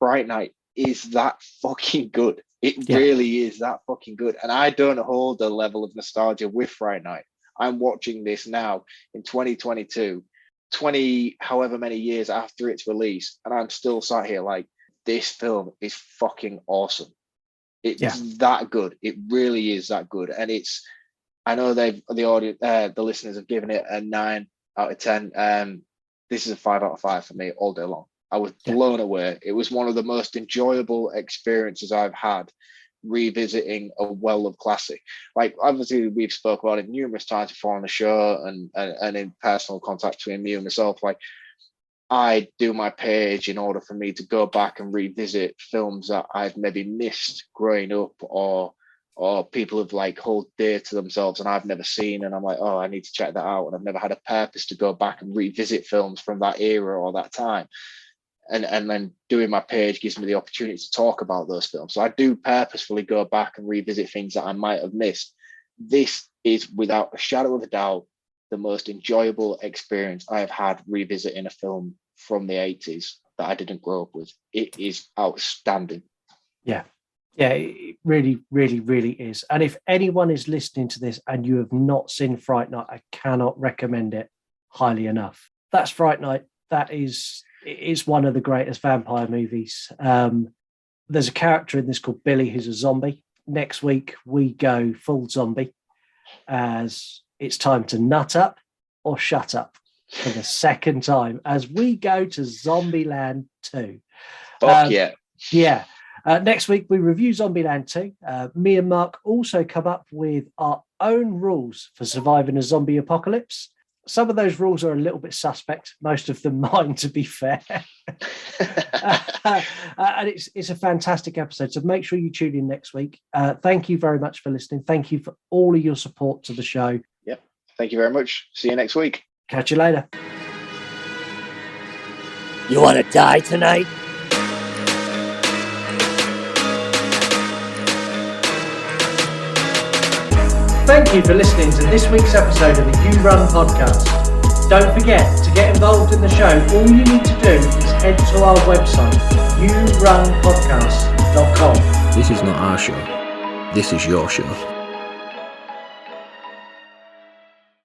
Fright Night is that fucking good. It really is that fucking good. And I don't hold the level of nostalgia with Fright Night. I'm watching this now in 2022, 20 however many years after its release, and I'm still sat here like, this film is fucking awesome. It's that good. It really is that good. And it's, I know the listeners have given it a 9 out of 10. This is a 5 out of 5 for me all day long. I was blown away. It was one of the most enjoyable experiences I've had revisiting a well-loved classic. Like, obviously, we've spoke about it numerous times before on the show and in personal contact between me and myself. Like, I do my page in order for me to go back and revisit films that I've maybe missed growing up, or people have like hold dear to themselves and I've never seen, and I'm like, oh, I need to check that out, and I've never had a purpose to go back and revisit films from that era or that time. And then doing my page gives me the opportunity to talk about those films. So I do purposefully go back and revisit things that I might have missed. This is, without a shadow of a doubt, the most enjoyable experience I have had revisiting a film from the 80s that I didn't grow up with. It is outstanding. Yeah, it really, really, really is. And if anyone is listening to this and you have not seen Fright Night, I cannot recommend it highly enough. That's Fright Night. It's one of the greatest vampire movies. There's a character in this called Billy who's a zombie. Next week, we go full zombie, as it's time to nut up or shut up for the second time as we go to Zombieland 2. Fuck yeah. Yeah. Next week, we review Zombieland 2. Me and Marc also come up with our own rules for surviving a zombie apocalypse. Some of those rules are a little bit suspect, most of them mine, to be fair. And it's a fantastic episode, so make sure you tune in next week. Thank you very much for listening. Thank you for all of your support to the show. Yep. Thank you very much. See you next week. Catch you later. You want to die tonight? Thank you for listening to this week's episode of the You Run podcast. Don't forget to get involved in the show. All you need to do is head to our website, yourunpodcast.com. This is not our show. This is your show.